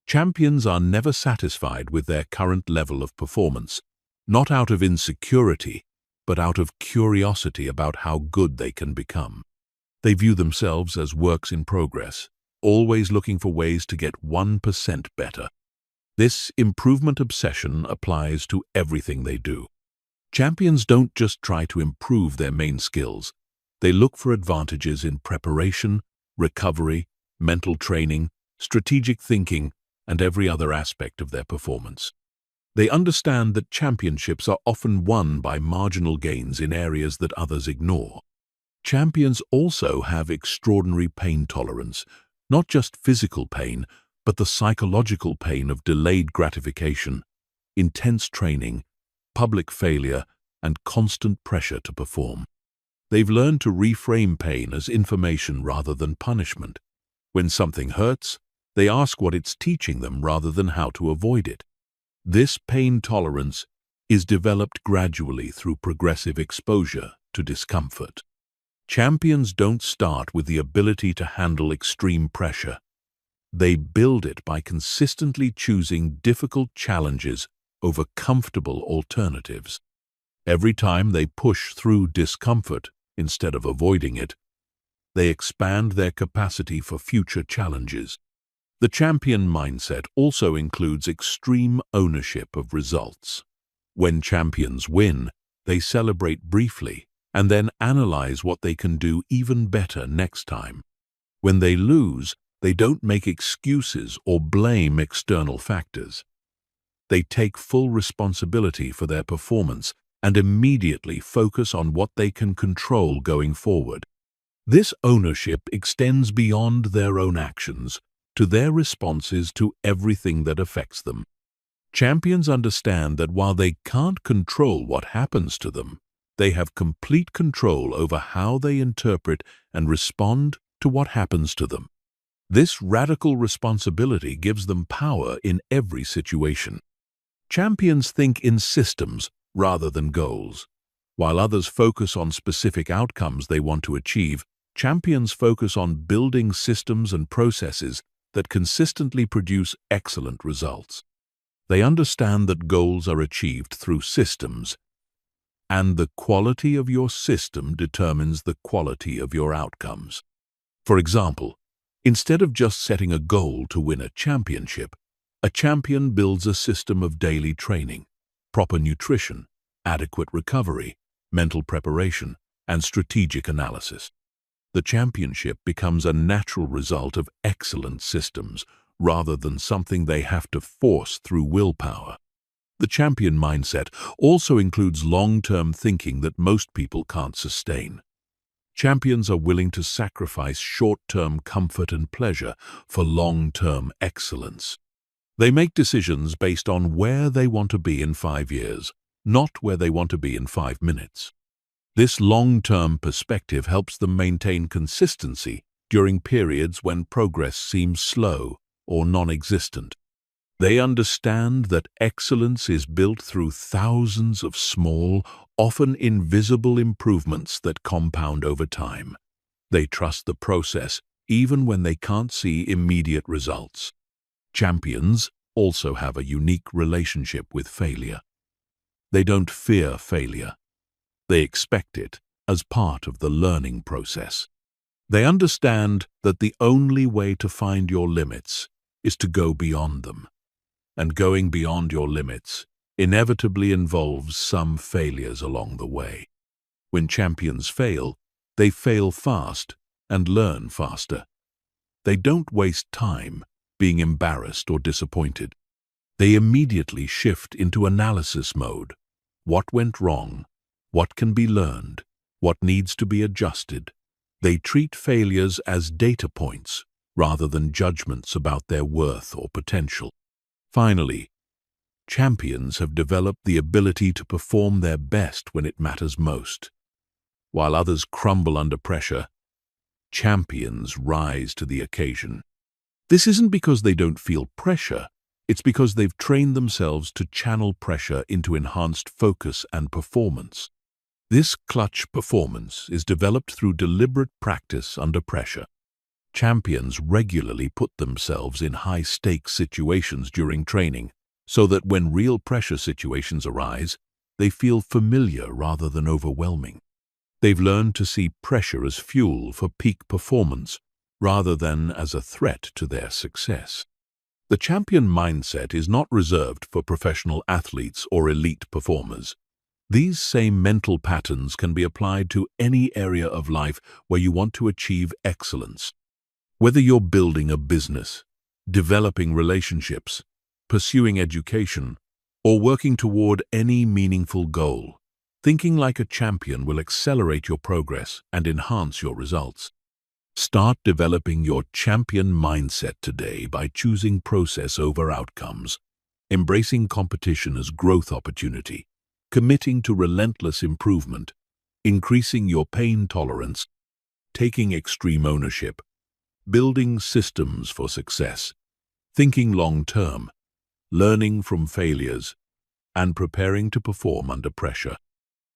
[SPEAKER 1] Champions are never satisfied with their current level of performance, not out of insecurity, but out of curiosity about how good they can become. They view themselves as works in progress, always looking for ways to get 1% better. This improvement obsession applies to everything they do. Champions don't just try to improve their main skills. They look for advantages in preparation, recovery, mental training, strategic thinking, and every other aspect of their performance. They understand that championships are often won by marginal gains in areas that others ignore. Champions also have extraordinary pain tolerance, not just physical pain, but the psychological pain of delayed gratification, intense training, public failure, and constant pressure to perform. They've learned to reframe pain as information rather than punishment. When something hurts, they ask what it's teaching them rather than how to avoid it. This pain tolerance is developed gradually through progressive exposure to discomfort. Champions don't start with the ability to handle extreme pressure. They build it by consistently choosing difficult challenges over comfortable alternatives. Every time they push through discomfort instead of avoiding it, they expand their capacity for future challenges. The champion mindset also includes extreme ownership of results. When champions win, they celebrate briefly and then analyze what they can do even better next time. When they lose, they don't make excuses or blame external factors. They take full responsibility for their performance and immediately focus on what they can control going forward. This ownership extends beyond their own actions to their responses to everything that affects them. Champions understand that while they can't control what happens to them, they have complete control over how they interpret and respond to what happens to them. This radical responsibility gives them power in every situation. Champions think in systems rather than goals. While others focus on specific outcomes they want to achieve, champions focus on building systems and processes that consistently produce excellent results. They understand that goals are achieved through systems, and the quality of your system determines the quality of your outcomes. For example, instead of just setting a goal to win a championship, a champion builds a system of daily training, proper nutrition, adequate recovery, mental preparation, and strategic analysis. The championship becomes a natural result of excellent systems rather than something they have to force through willpower. The champion mindset also includes long-term thinking that most people can't sustain. Champions are willing to sacrifice short-term comfort and pleasure for long-term excellence. They make decisions based on where they want to be in 5 years, not where they want to be in 5 minutes. This long-term perspective helps them maintain consistency during periods when progress seems slow or non-existent. They understand that excellence is built through thousands of small, often invisible improvements that compound over time. They trust the process even when they can't see immediate results. Champions also have a unique relationship with failure. They don't fear failure. They expect it as part of the learning process. They understand that the only way to find your limits is to go beyond them. And going beyond your limits inevitably involves some failures along the way. When champions fail, they fail fast and learn faster. They don't waste time being embarrassed or disappointed. They immediately shift into analysis mode. What went wrong? What can be learned? What needs to be adjusted? They treat failures as data points rather than judgments about their worth or potential. Finally, champions have developed the ability to perform their best when it matters most. While others crumble under pressure, champions rise to the occasion. This isn't because they don't feel pressure, it's because they've trained themselves to channel pressure into enhanced focus and performance. This clutch performance is developed through deliberate practice under pressure. Champions regularly put themselves in high-stakes situations during training, so that when real pressure situations arise, they feel familiar rather than overwhelming. They've learned to see pressure as fuel for peak performance rather than as a threat to their success. The champion mindset is not reserved for professional athletes or elite performers. These same mental patterns can be applied to any area of life where you want to achieve excellence. Whether you're building a business, developing relationships, pursuing education, or working toward any meaningful goal, thinking like a champion will accelerate your progress and enhance your results. Start developing your champion mindset today by choosing process over outcomes, embracing competition as growth opportunity, committing to relentless improvement, increasing your pain tolerance, taking extreme ownership, building systems for success, thinking long-term, learning from failures, and preparing to perform under pressure.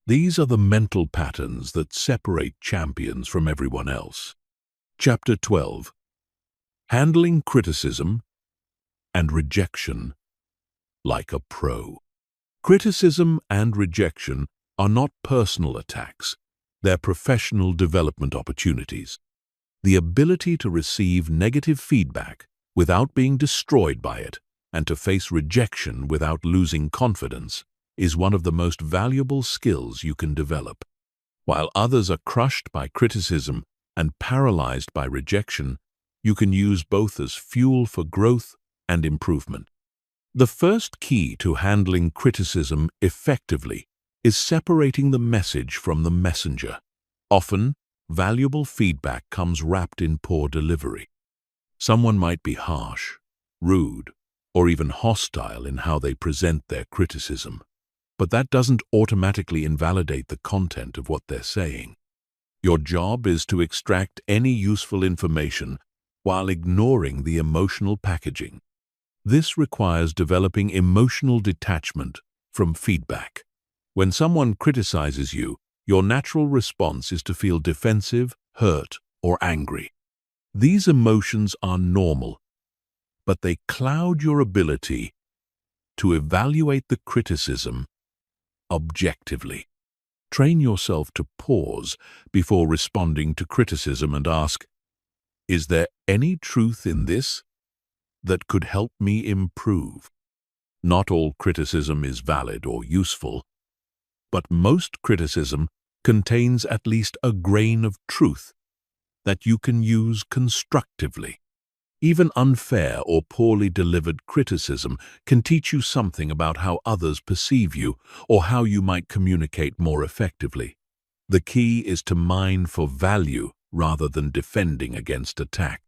[SPEAKER 1] These are the mental patterns that separate champions from everyone else. Chapter 12. Handling criticism and rejection like a pro. Criticism and rejection are not personal attacks. They're professional development opportunities. The ability to receive negative feedback without being destroyed by it and to face rejection without losing confidence is one of the most valuable skills you can develop. While others are crushed by criticism and paralyzed by rejection, you can use both as fuel for growth and improvement. The first key to handling criticism effectively is separating the message from the messenger. Often, valuable feedback comes wrapped in poor delivery. Someone might be harsh, rude, or even hostile in how they present their criticism, but that doesn't automatically invalidate the content of what they're saying. Your job is to extract any useful information while ignoring the emotional packaging. This requires developing emotional detachment from feedback. When someone criticizes you, your natural response is to feel defensive, hurt, or angry. These emotions are normal, but they cloud your ability to evaluate the criticism objectively. Train yourself to pause before responding to criticism and ask, is there any truth in this that could help me improve? Not all criticism is valid or useful, but most criticism contains at least a grain of truth that you can use constructively. Even unfair or poorly delivered criticism can teach you something about how others perceive you or how you might communicate more effectively. The key is to mine for value rather than defending against attack.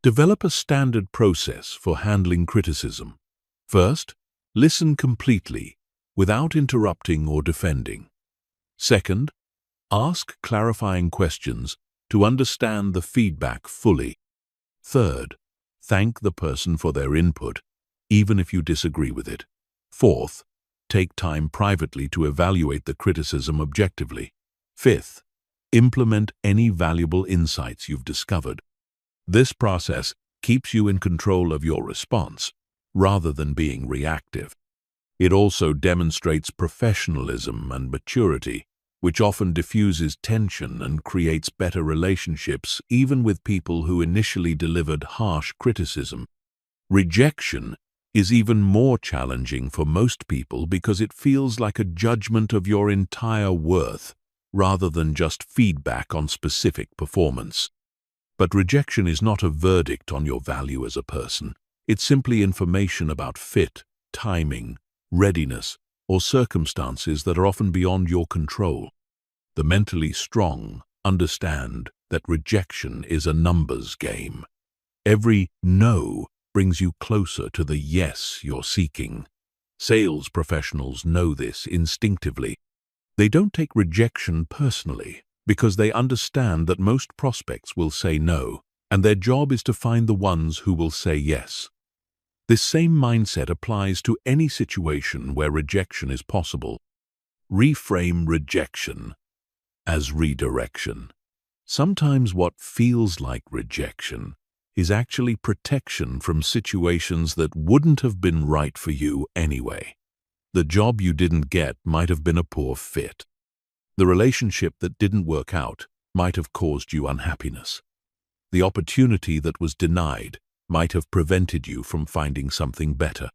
[SPEAKER 1] Develop a standard process for handling criticism. First, listen completely without interrupting or defending. Second, ask clarifying questions to understand the feedback fully. Third, thank the person for their input, even if you disagree with it. Fourth, take time privately to evaluate the criticism objectively. Fifth, implement any valuable insights you've discovered. This process keeps you in control of your response, rather than being reactive. It also demonstrates professionalism and maturity, which often diffuses tension and creates better relationships even with people who initially delivered harsh criticism. Rejection is even more challenging for most people because it feels like a judgment of your entire worth rather than just feedback on specific performance. But rejection is not a verdict on your value as a person. It's simply information about fit, timing, readiness, or circumstances that are often beyond your control. The mentally strong understand that rejection is a numbers game. Every no brings you closer to the yes you're seeking. Sales professionals know this instinctively. They don't take rejection personally because they understand that most prospects will say no, and their job is to find the ones who will say yes. This same mindset applies to any situation where rejection is possible. Reframe rejection as redirection. Sometimes what feels like rejection is actually protection from situations that wouldn't have been right for you anyway. The job you didn't get might have been a poor fit. The relationship that didn't work out might have caused you unhappiness. The opportunity that was denied might have prevented you from finding something better.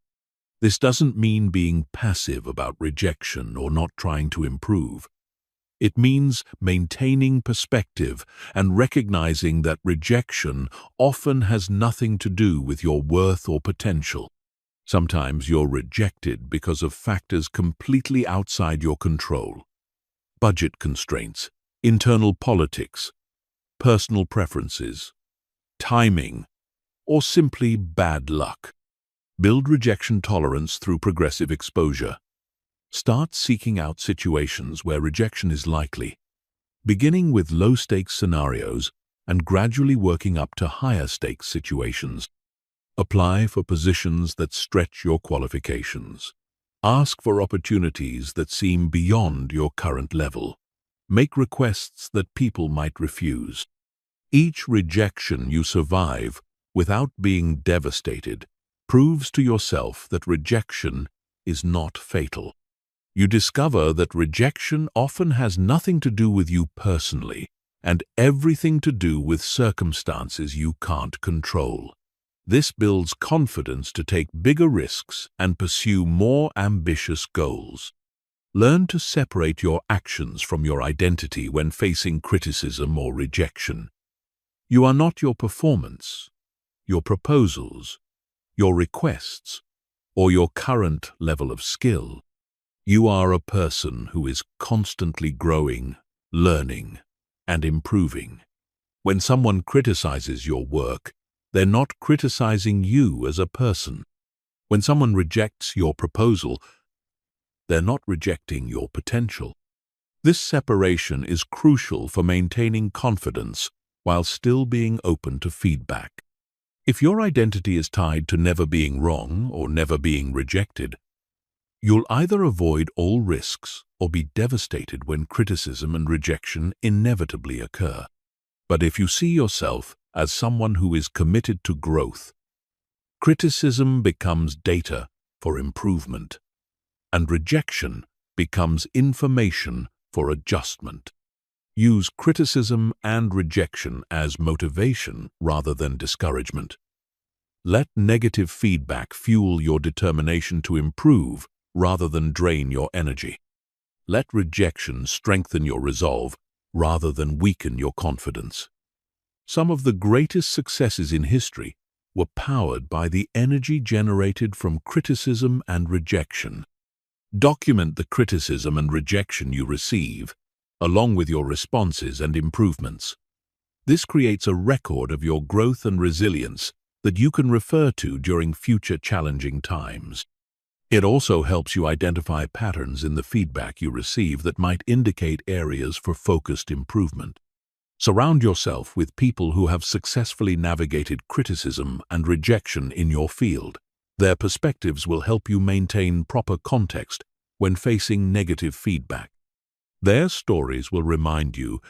[SPEAKER 1] This doesn't mean being passive about rejection or not trying to improve. It means maintaining perspective and recognizing that rejection often has nothing to do with your worth or potential. Sometimes you're rejected because of factors completely outside your control. Budget constraints, internal politics, personal preferences, timing, or simply bad luck. Build rejection tolerance through progressive exposure. Start seeking out situations where rejection is likely, beginning with low-stakes scenarios and gradually working up to higher-stakes situations. Apply for positions that stretch your qualifications. Ask for opportunities that seem beyond your current level. Make requests that people might refuse. Each rejection you survive without being devastated proves to yourself that rejection is not fatal. You discover that rejection often has nothing to do with you personally and everything to do with circumstances you can't control. This builds confidence to take bigger risks and pursue more ambitious goals. Learn to separate your actions from your identity when facing criticism or rejection. You are not your performance, your proposals, your requests, or your current level of skill. You are a person who is constantly growing, learning, and improving. When someone criticizes your work, they're not criticizing you as a person. When someone rejects your proposal, they're not rejecting your potential. This separation is crucial for maintaining confidence while still being open to feedback. If your identity is tied to never being wrong or never being rejected, you'll either avoid all risks or be devastated when criticism and rejection inevitably occur. But if you see yourself as someone who is committed to growth, criticism becomes data for improvement, and rejection becomes information for adjustment. Use criticism and rejection as motivation rather than discouragement. Let negative feedback fuel your determination to improve rather than drain your energy. Let rejection strengthen your resolve rather than weaken your confidence. Some of the greatest successes in history were powered by the energy generated from criticism and rejection. Document the criticism and rejection you receive, along with your responses and improvements. This creates a record of your growth and resilience that you can refer to during future challenging times. It also helps you identify patterns in the feedback you receive that might indicate areas for focused improvement. Surround yourself with people who have successfully navigated criticism and rejection in your field. Their perspectives will help you maintain proper context when facing negative feedback. Their stories will remind you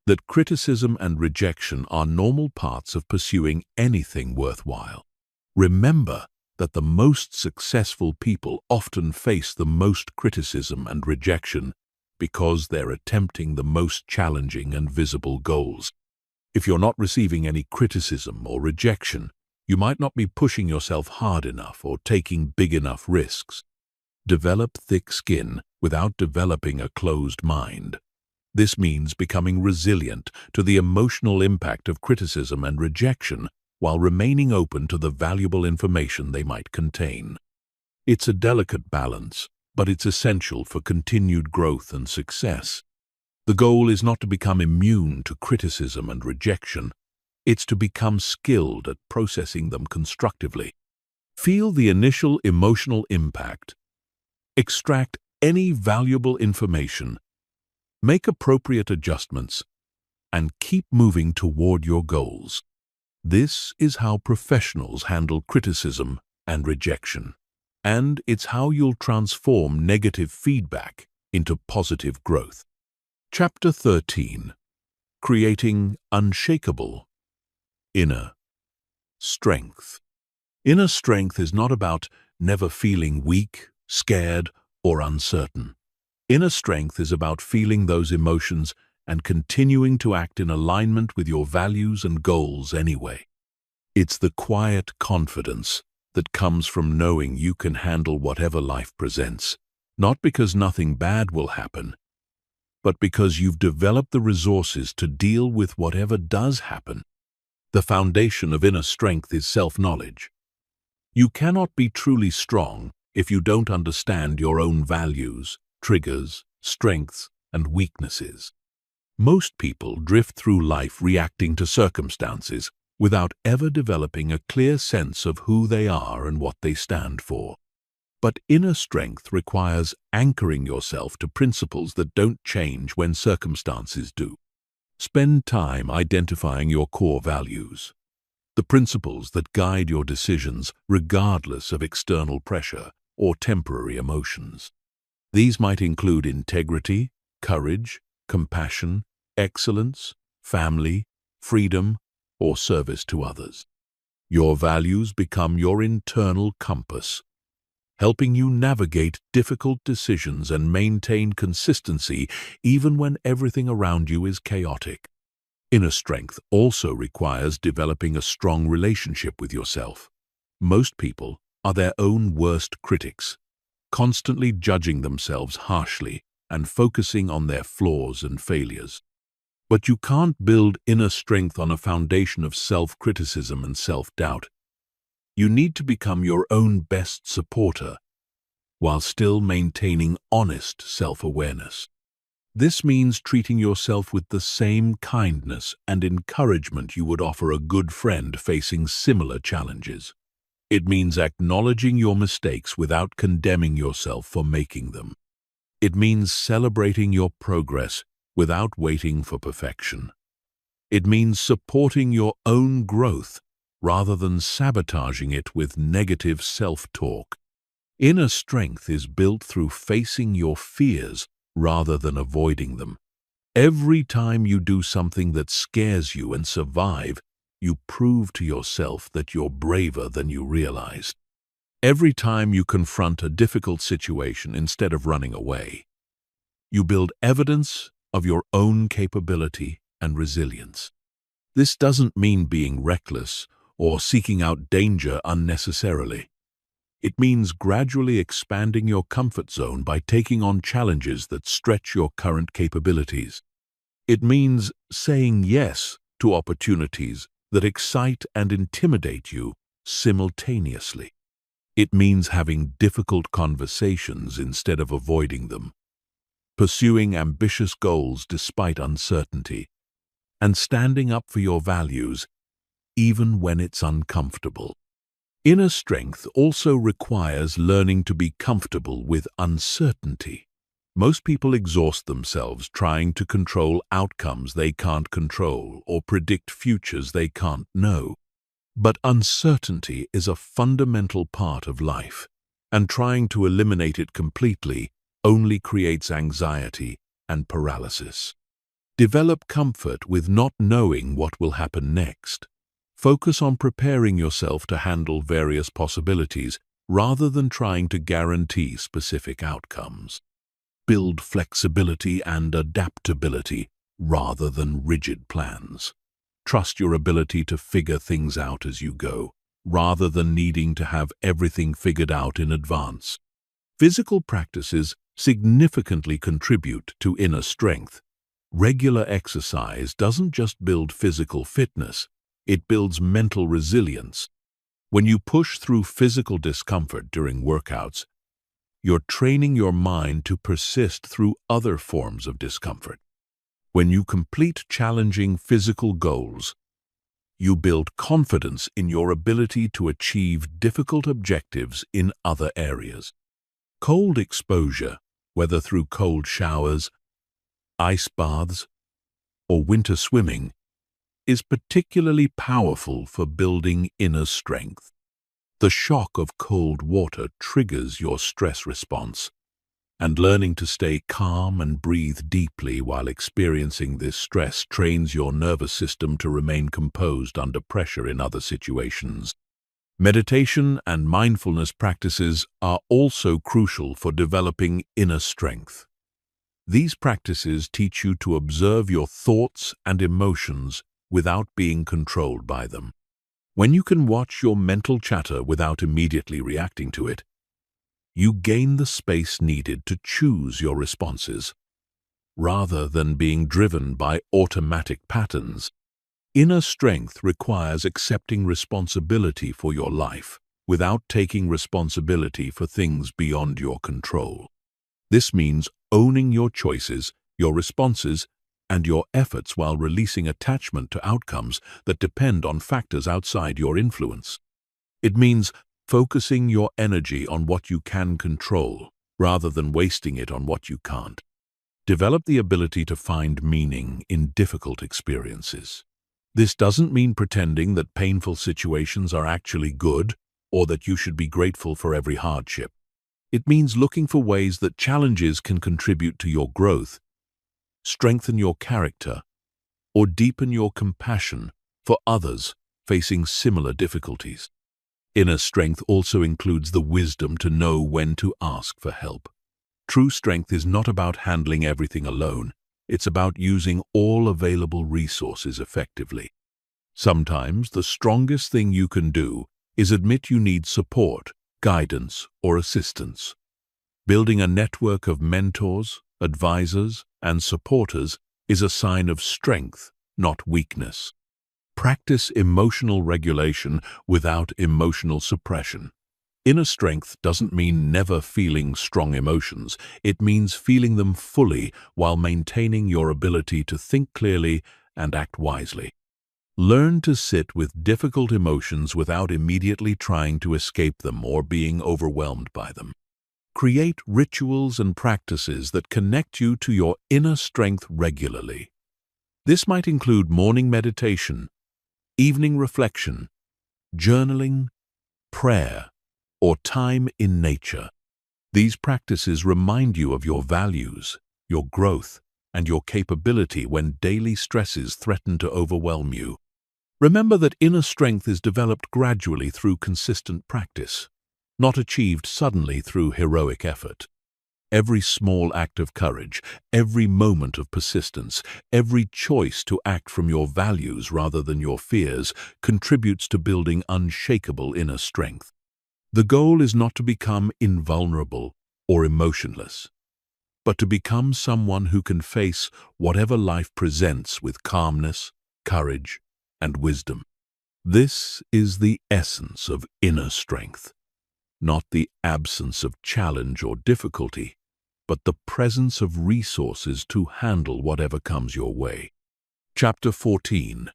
[SPEAKER 1] that criticism and rejection are normal parts of pursuing anything worthwhile. Remember that the most successful people often face the most criticism and rejection because they're attempting the most challenging and visible goals. If you're not receiving any criticism or rejection, you might not be pushing yourself hard enough or taking big enough risks. Develop thick skin without developing a closed mind. This means becoming resilient to the emotional impact of criticism and rejection while remaining open to the valuable information they might contain. It's a delicate balance, but it's essential for continued growth and success. The goal is not to become immune to criticism and rejection. It's to become skilled at processing them constructively. Feel the initial emotional impact. Extract any valuable information. Make appropriate adjustments, and keep moving toward your goals. This is how professionals handle criticism and rejection, and it's how you'll transform negative feedback into positive growth. Chapter 13. Creating Unshakable Inner Strength. Inner strength is not about never feeling weak, scared, or uncertain. Inner strength is about feeling those emotions and continuing to act in alignment with your values and goals anyway. It's the quiet confidence that comes from knowing you can handle whatever life presents, not because nothing bad will happen, but because you've developed the resources to deal with whatever does happen. The foundation of inner strength is self-knowledge. You cannot be truly strong if you don't understand your own values, triggers, strengths, and weaknesses. Most people drift through life reacting to circumstances without ever developing a clear sense of who they are and what they stand for. But inner strength requires anchoring yourself to principles that don't change when circumstances do. Spend time identifying your core values, the principles that guide your decisions regardless of external pressure or temporary emotions. These might include integrity, courage, compassion, excellence, family, freedom, or service to others. Your values become your internal compass, helping you navigate difficult decisions and maintain consistency even when everything around you is chaotic. Inner strength also requires developing a strong relationship with yourself. Most people are their own worst critics, constantly judging themselves harshly and focusing on their flaws and failures. But you can't build inner strength on a foundation of self-criticism and self-doubt. You need to become your own best supporter while still maintaining honest self-awareness. This means treating yourself with the same kindness and encouragement you would offer a good friend facing similar challenges. It means acknowledging your mistakes without condemning yourself for making them. It means celebrating your progress without waiting for perfection. It means supporting your own growth rather than sabotaging it with negative self-talk. Inner strength is built through facing your fears rather than avoiding them. Every time you do something that scares you and survive, you prove to yourself that you're braver than you realized. Every time you confront a difficult situation instead of running away, you build evidence of your own capability and resilience. This doesn't mean being reckless or seeking out danger unnecessarily. It means gradually expanding your comfort zone by taking on challenges that stretch your current capabilities. It means saying yes to opportunities that excite and intimidate you simultaneously. It means having difficult conversations instead of avoiding them, pursuing ambitious goals despite uncertainty, and standing up for your values even when it's uncomfortable. Inner strength also requires learning to be comfortable with uncertainty. Most people exhaust themselves trying to control outcomes they can't control or predict futures they can't know. But uncertainty is a fundamental part of life, and trying to eliminate it completely only creates anxiety and paralysis. Develop comfort with not knowing what will happen next. Focus on preparing yourself to handle various possibilities rather than trying to guarantee specific outcomes. Build flexibility and adaptability rather than rigid plans. Trust your ability to figure things out as you go, rather than needing to have everything figured out in advance. Physical practices significantly contribute to inner strength. Regular exercise doesn't just build physical fitness, it builds mental resilience. When you push through physical discomfort during workouts, you're training your mind to persist through other forms of discomfort. When you complete challenging physical goals, you build confidence in your ability to achieve difficult objectives in other areas. Cold exposure, whether through cold showers, ice baths, or winter swimming, is particularly powerful for building inner strength. The shock of cold water triggers your stress response, and learning to stay calm and breathe deeply while experiencing this stress trains your nervous system to remain composed under pressure in other situations. Meditation and mindfulness practices are also crucial for developing inner strength. These practices teach you to observe your thoughts and emotions without being controlled by them. When you can watch your mental chatter without immediately reacting to it, you gain the space needed to choose your responses, rather than being driven by automatic patterns. Inner strength requires accepting responsibility for your life without taking responsibility for things beyond your control. This means owning your choices, your responses, and your efforts while releasing attachment to outcomes that depend on factors outside your influence. It means focusing your energy on what you can control, rather than wasting it on what you can't. Develop the ability to find meaning in difficult experiences. This doesn't mean pretending that painful situations are actually good or that you should be grateful for every hardship. It means looking for ways that challenges can contribute to your growth, strengthen your character, or deepen your compassion for others facing similar difficulties. Inner strength also includes the wisdom to know when to ask for help. True strength is not about handling everything alone. It's about using all available resources effectively. Sometimes the strongest thing you can do is admit you need support, guidance, or assistance. Building a network of mentors, advisors, and supporters is a sign of strength, not weakness. Practice emotional regulation without emotional suppression. Inner strength doesn't mean never feeling strong emotions. It means feeling them fully while maintaining your ability to think clearly and act wisely. Learn to sit with difficult emotions without immediately trying to escape them or being overwhelmed by them. Create rituals and practices that connect you to your inner strength regularly. This might include morning meditation, evening reflection, journaling, prayer, or time in nature. These practices remind you of your values, your growth, and your capability when daily stresses threaten to overwhelm you. Remember that inner strength is developed gradually through consistent practice, not achieved suddenly through heroic effort. Every small act of courage, every moment of persistence, every choice to act from your values rather than your fears contributes to building unshakable inner strength. The goal is not to become invulnerable or emotionless, but to become someone who can face whatever life presents with calmness, courage, and wisdom. This is the essence of inner strength, not the absence of challenge or difficulty, but the presence of resources to handle whatever comes your way. Chapter 14.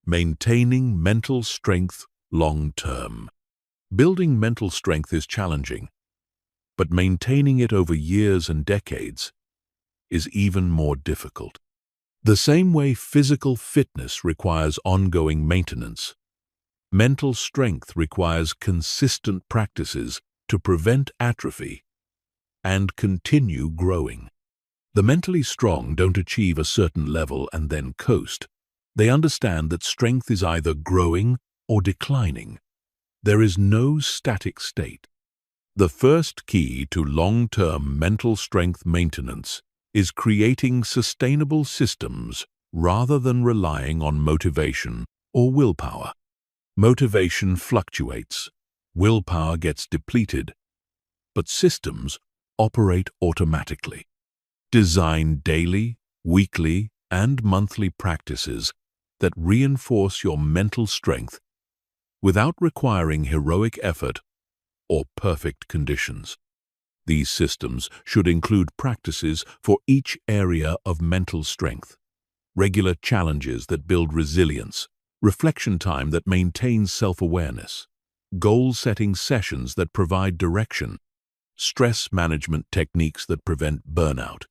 [SPEAKER 1] Maintaining mental strength long-term. Building mental strength is challenging, but maintaining it over years and decades is even more difficult. The same way physical fitness requires ongoing maintenance, mental strength requires consistent practices to prevent atrophy and continue growing. The mentally strong don't achieve a certain level and then coast. They understand that strength is either growing or declining. There is no static state. The first key to long-term mental strength maintenance is creating sustainable systems rather than relying on motivation or willpower. Motivation fluctuates, willpower gets depleted, but systems operate automatically. Design daily, weekly, and monthly practices that reinforce your mental strength without requiring heroic effort or perfect conditions. These systems should include practices for each area of mental strength, regular challenges that build resilience, reflection time that maintains self-awareness, goal-setting sessions that provide direction, stress management techniques that prevent burnout,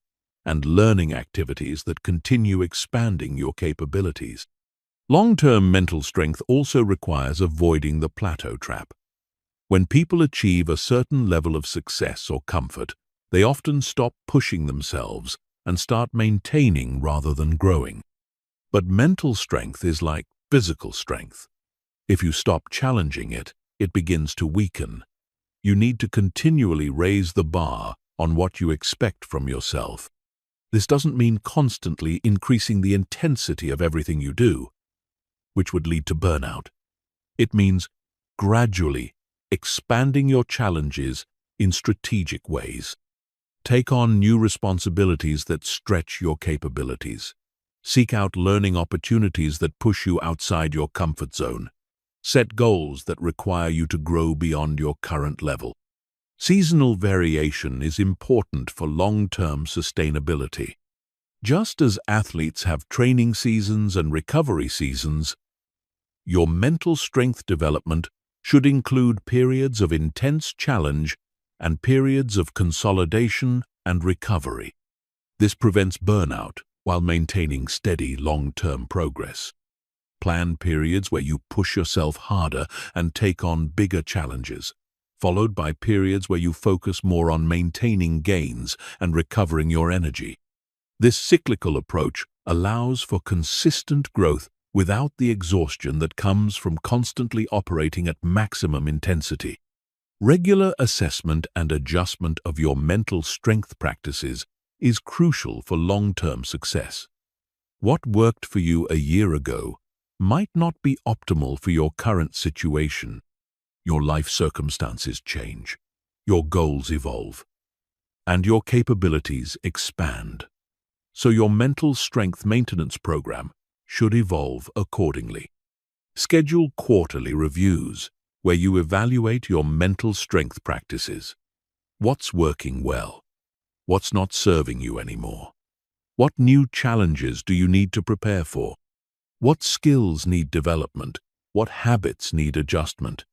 [SPEAKER 1] and learning activities that continue expanding your capabilities. Long-term mental strength also requires avoiding the plateau trap. When people achieve a certain level of success or comfort, they often stop pushing themselves and start maintaining rather than growing. But mental strength is like physical strength. If you stop challenging it, it begins to weaken. You need to continually raise the bar on what you expect from yourself. This doesn't mean constantly increasing the intensity of everything you do, which would lead to burnout. It means gradually expanding your challenges in strategic ways. Take on new responsibilities that stretch your capabilities. Seek out learning opportunities that push you outside your comfort zone. Set goals that require you to grow beyond your current level. Seasonal variation is important for long-term sustainability. Just as athletes have training seasons and recovery seasons, your mental strength development should include periods of intense challenge and periods of consolidation and recovery. This prevents burnout while maintaining steady long-term progress. Plan periods where you push yourself harder and take on bigger challenges, followed by periods where you focus more on maintaining gains and recovering your energy. This cyclical approach allows for consistent growth without the exhaustion that comes from constantly operating at maximum intensity. Regular assessment and adjustment of your mental strength practices is crucial for long-term success. What worked for you a year ago might not be optimal for your current situation. Your life circumstances change, your goals evolve, and your capabilities expand. So your mental strength maintenance program should evolve accordingly. Schedule quarterly reviews where you evaluate your mental strength practices. What's working well? What's not serving you anymore? What new challenges do you need to prepare for? What skills need development? What habits need adjustment?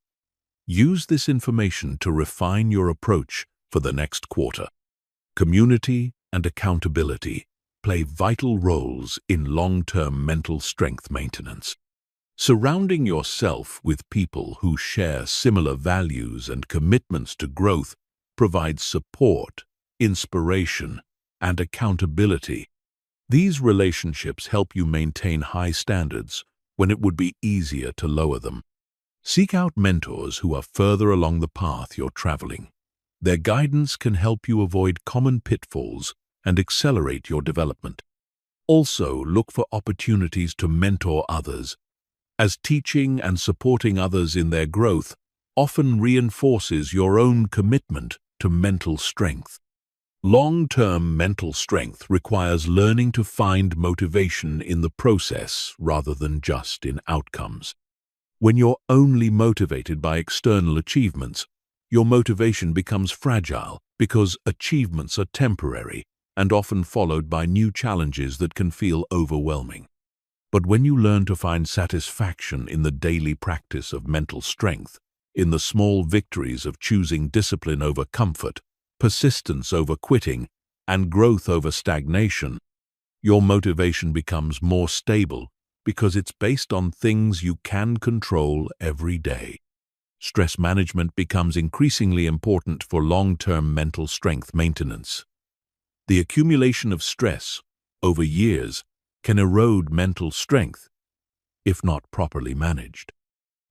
[SPEAKER 1] Use this information to refine your approach for the next quarter. Community and accountability play vital roles in long-term mental strength maintenance. Surrounding yourself with people who share similar values and commitments to growth provides support, inspiration, and accountability. These relationships help you maintain high standards when it would be easier to lower them. Seek out mentors who are further along the path you're traveling. Their guidance can help you avoid common pitfalls and accelerate your development. Also, look for opportunities to mentor others, as teaching and supporting others in their growth often reinforces your own commitment to mental strength. Long-term mental strength requires learning to find motivation in the process rather than just in outcomes. When you're only motivated by external achievements, your motivation becomes fragile because achievements are temporary and often followed by new challenges that can feel overwhelming. But when you learn to find satisfaction in the daily practice of mental strength, in the small victories of choosing discipline over comfort, persistence over quitting, and growth over stagnation, your motivation becomes more stable because it's based on things you can control every day. Stress management becomes increasingly important for long-term mental strength maintenance. The accumulation of stress over years can erode mental strength if not properly managed.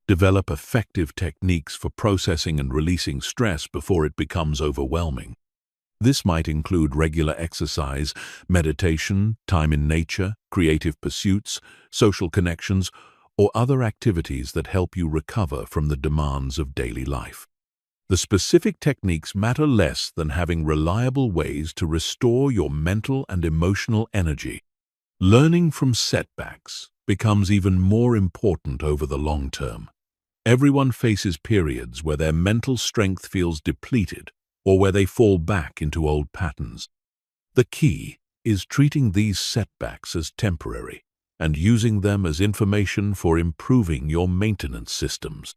[SPEAKER 1] Develop effective techniques for processing and releasing stress before it becomes overwhelming. This might include regular exercise, meditation, time in nature, creative pursuits, social connections, or other activities that help you recover from the demands of daily life. The specific techniques matter less than having reliable ways to restore your mental and emotional energy. Learning from setbacks becomes even more important over the long term. Everyone faces periods where their mental strength feels depleted or where they fall back into old patterns. The key is treating these setbacks as temporary and using them as information for improving your maintenance systems.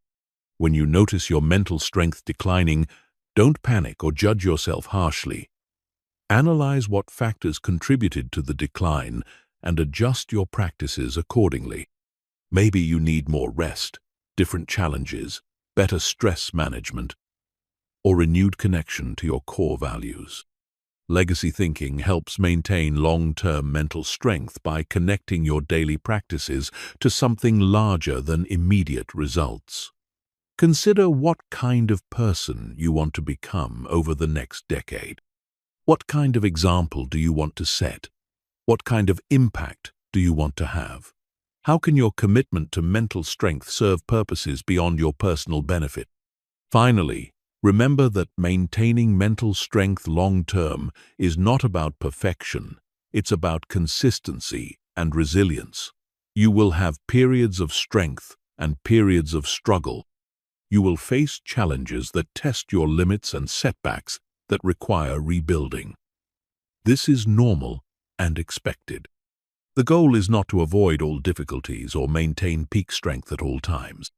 [SPEAKER 1] When you notice your mental strength declining, don't panic or judge yourself harshly. Analyze what factors contributed to the decline and adjust your practices accordingly. Maybe you need more rest, different challenges, better stress management, or renewed connection to your core values. Legacy thinking helps maintain long-term mental strength by connecting your daily practices to something larger than immediate results. Consider what kind of person you want to become over the next decade. What kind of example do you want to set? What kind of impact do you want to have? How can your commitment to mental strength serve purposes beyond your personal benefit? Finally, remember that maintaining mental strength long-term is not about perfection. It's about consistency and resilience. You will have periods of strength and periods of struggle. You will face challenges that test your limits and setbacks that require rebuilding. This is normal and expected. The goal is not to avoid all difficulties or maintain peak strength at all times.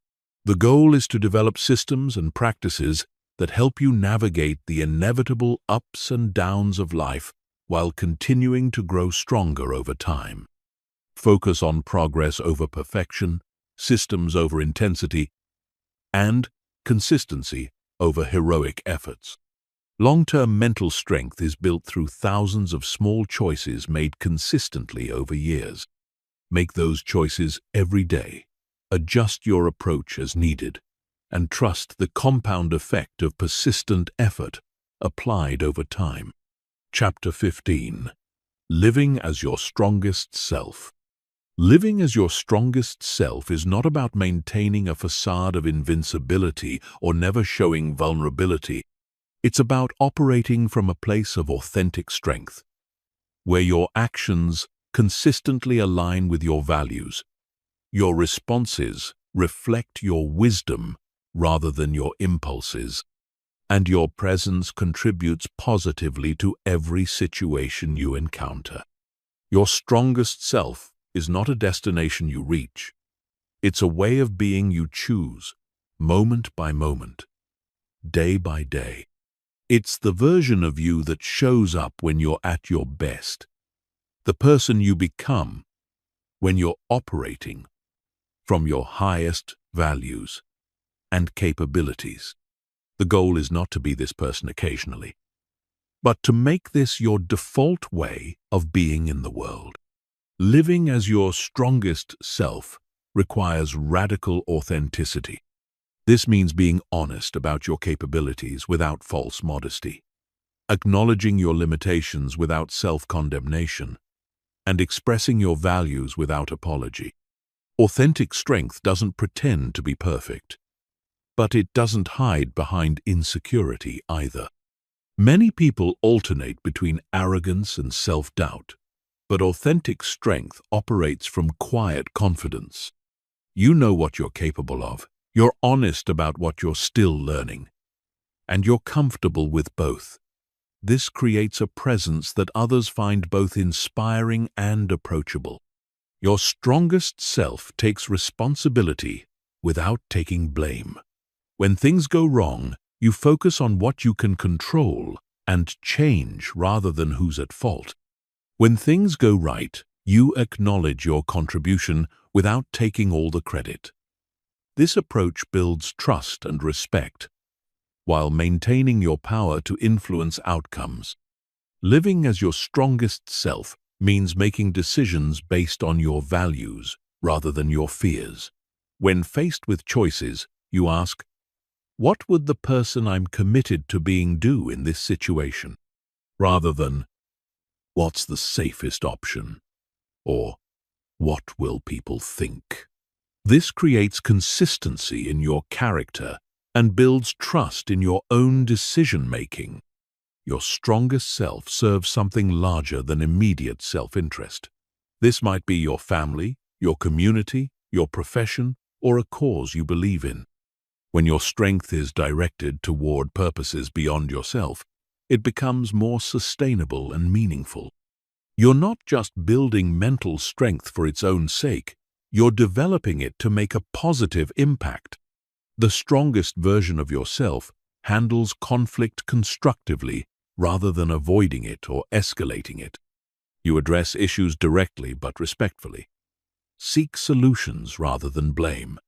[SPEAKER 1] The goal is to develop systems and practices that help you navigate the inevitable ups and downs of life while continuing to grow stronger over time. Focus on progress over perfection, systems over intensity, and consistency over heroic efforts. Long-term mental strength is built through thousands of small choices made consistently over years. Make those choices every day. Adjust your approach as needed, and trust the compound effect of persistent effort applied over time. Chapter 15. Living as your strongest self. Living as your strongest self is not about maintaining a facade of invincibility or never showing vulnerability. It's about operating from a place of authentic strength, where your actions consistently align with your values. Your responses reflect your wisdom rather than your impulses, and your presence contributes positively to every situation you encounter. Your strongest self is not a destination you reach. It's a way of being you choose, moment by moment, day by day. It's the version of you that shows up when you're at your best, the person you become when you're operating from your highest values and capabilities. The goal is not to be this person occasionally, but to make this your default way of being in the world. Living as your strongest self requires radical authenticity. This means being honest about your capabilities without false modesty, acknowledging your limitations without self-condemnation, and expressing your values without apology. Authentic strength doesn't pretend to be perfect, but it doesn't hide behind insecurity either. Many people alternate between arrogance and self-doubt, but authentic strength operates from quiet confidence. You know what you're capable of. You're honest about what you're still learning, and you're comfortable with both. This creates a presence that others find both inspiring and approachable. Your strongest self takes responsibility without taking blame. When things go wrong, you focus on what you can control and change rather than who's at fault. When things go right, you acknowledge your contribution without taking all the credit. This approach builds trust and respect, while maintaining your power to influence outcomes. Living as your strongest self means making decisions based on your values rather than your fears. When faced with choices, you ask, what would the person I'm committed to being do in this situation? Rather than, what's the safest option? Or, what will people think? This creates consistency in your character and builds trust in your own decision-making. Your strongest self serves something larger than immediate self-interest. This might be your family, your community, your profession, or a cause you believe in. When your strength is directed toward purposes beyond yourself, it becomes more sustainable and meaningful. You're not just building mental strength for its own sake, you're developing it to make a positive impact. The strongest version of yourself handles conflict constructively rather than avoiding it or escalating it. You address issues directly but respectfully. Seek solutions rather than blame,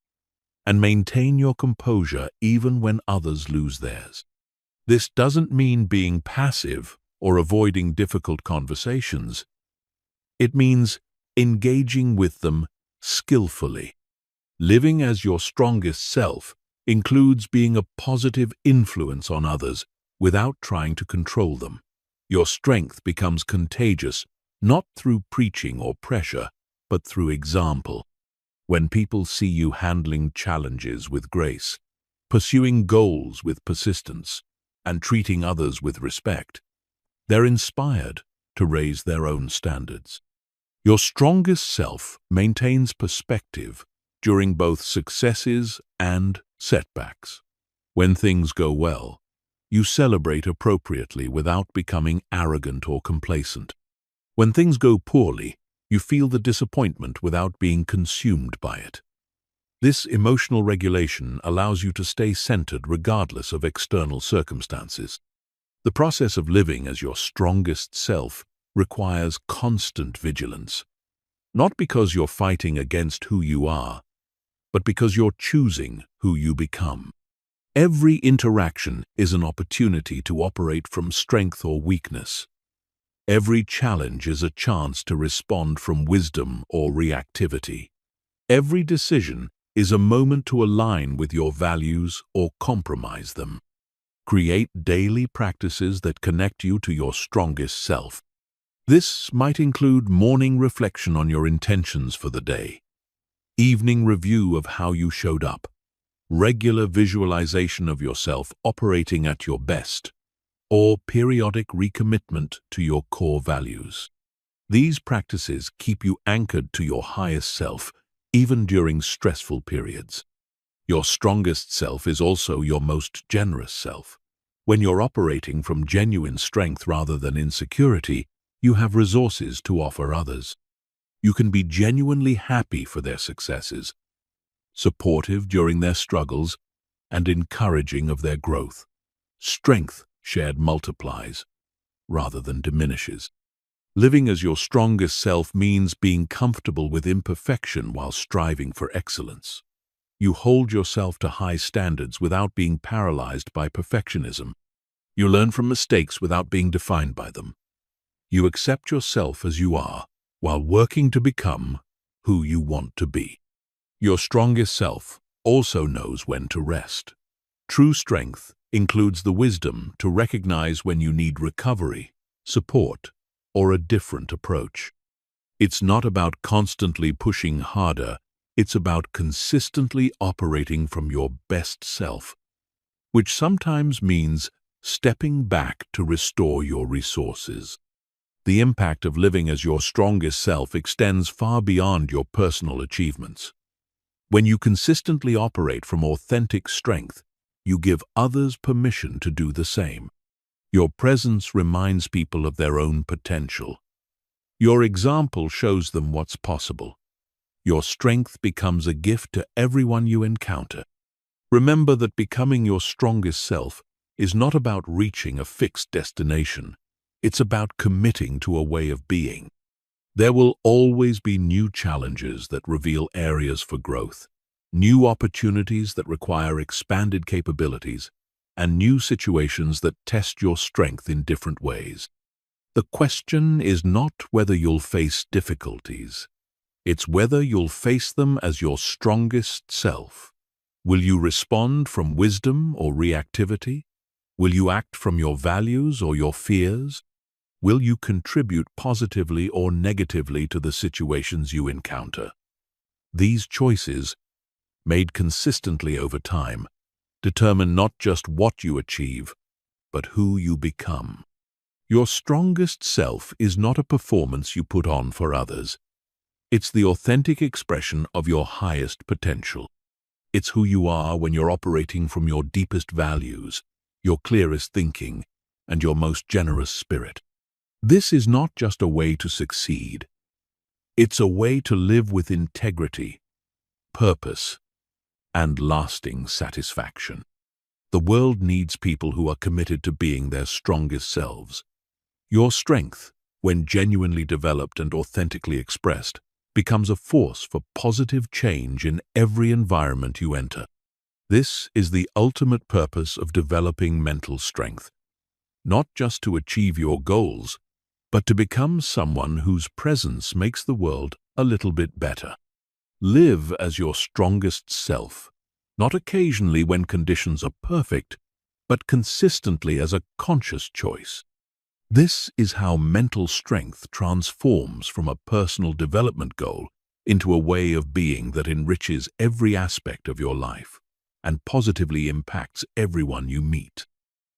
[SPEAKER 1] and maintain your composure even when others lose theirs. This doesn't mean being passive or avoiding difficult conversations. It means engaging with them skillfully. Living as your strongest self includes being a positive influence on others without trying to control them. Your strength becomes contagious, not through preaching or pressure, but through example. When people see you handling challenges with grace, pursuing goals with persistence, and treating others with respect, they're inspired to raise their own standards. Your strongest self maintains perspective during both successes and setbacks. When things go well, you celebrate appropriately without becoming arrogant or complacent. When things go poorly, you feel the disappointment without being consumed by it. This emotional regulation allows you to stay centered regardless of external circumstances. The process of living as your strongest self requires constant vigilance, not because you're fighting against who you are, but because you're choosing who you become. Every interaction is an opportunity to operate from strength or weakness. Every challenge is a chance to respond from wisdom or reactivity. Every decision is a moment to align with your values or compromise them. Create daily practices that connect you to your strongest self. This might include morning reflection on your intentions for the day, evening review of how you showed up, regular visualization of yourself operating at your best, or periodic recommitment to your core values. These practices keep you anchored to your highest self, even during stressful periods. Your strongest self is also your most generous self. When you're operating from genuine strength rather than insecurity, you have resources to offer others. You can be genuinely happy for their successes, supportive during their struggles, and encouraging of their growth. Strength shared multiplies rather than diminishes. Living as your strongest self means being comfortable with imperfection while striving for excellence. You hold yourself to high standards without being paralyzed by perfectionism. You learn from mistakes without being defined by them. You accept yourself as you are, while working to become who you want to be. Your strongest self also knows when to rest. True strength includes the wisdom to recognize when you need recovery, support, or a different approach. It's not about constantly pushing harder, it's about consistently operating from your best self, which sometimes means stepping back to restore your resources. The impact of living as your strongest self extends far beyond your personal achievements. When you consistently operate from authentic strength, you give others permission to do the same. Your presence reminds people of their own potential. Your example shows them what's possible. Your strength becomes a gift to everyone you encounter. Remember that becoming your strongest self is not about reaching a fixed destination. It's about committing to a way of being. There will always be new challenges that reveal areas for growth, new opportunities that require expanded capabilities, and new situations that test your strength in different ways. The question is not whether you'll face difficulties. It's whether you'll face them as your strongest self. Will you respond from wisdom or reactivity? Will you act from your values or your fears? Will you contribute positively or negatively to the situations you encounter? These choices, made consistently over time, determine not just what you achieve, but who you become. Your strongest self is not a performance you put on for others. It's the authentic expression of your highest potential. It's who you are when you're operating from your deepest values, your clearest thinking, and your most generous spirit. This is not just a way to succeed. It's a way to live with integrity, purpose, and lasting satisfaction. The world needs people who are committed to being their strongest selves. Your strength, when genuinely developed and authentically expressed, becomes a force for positive change in every environment you enter. This is the ultimate purpose of developing mental strength, not just to achieve your goals, but to become someone whose presence makes the world a little bit better. Live as your strongest self, not occasionally when conditions are perfect, but consistently as a conscious choice. This is how mental strength transforms from a personal development goal into a way of being that enriches every aspect of your life and positively impacts everyone you meet.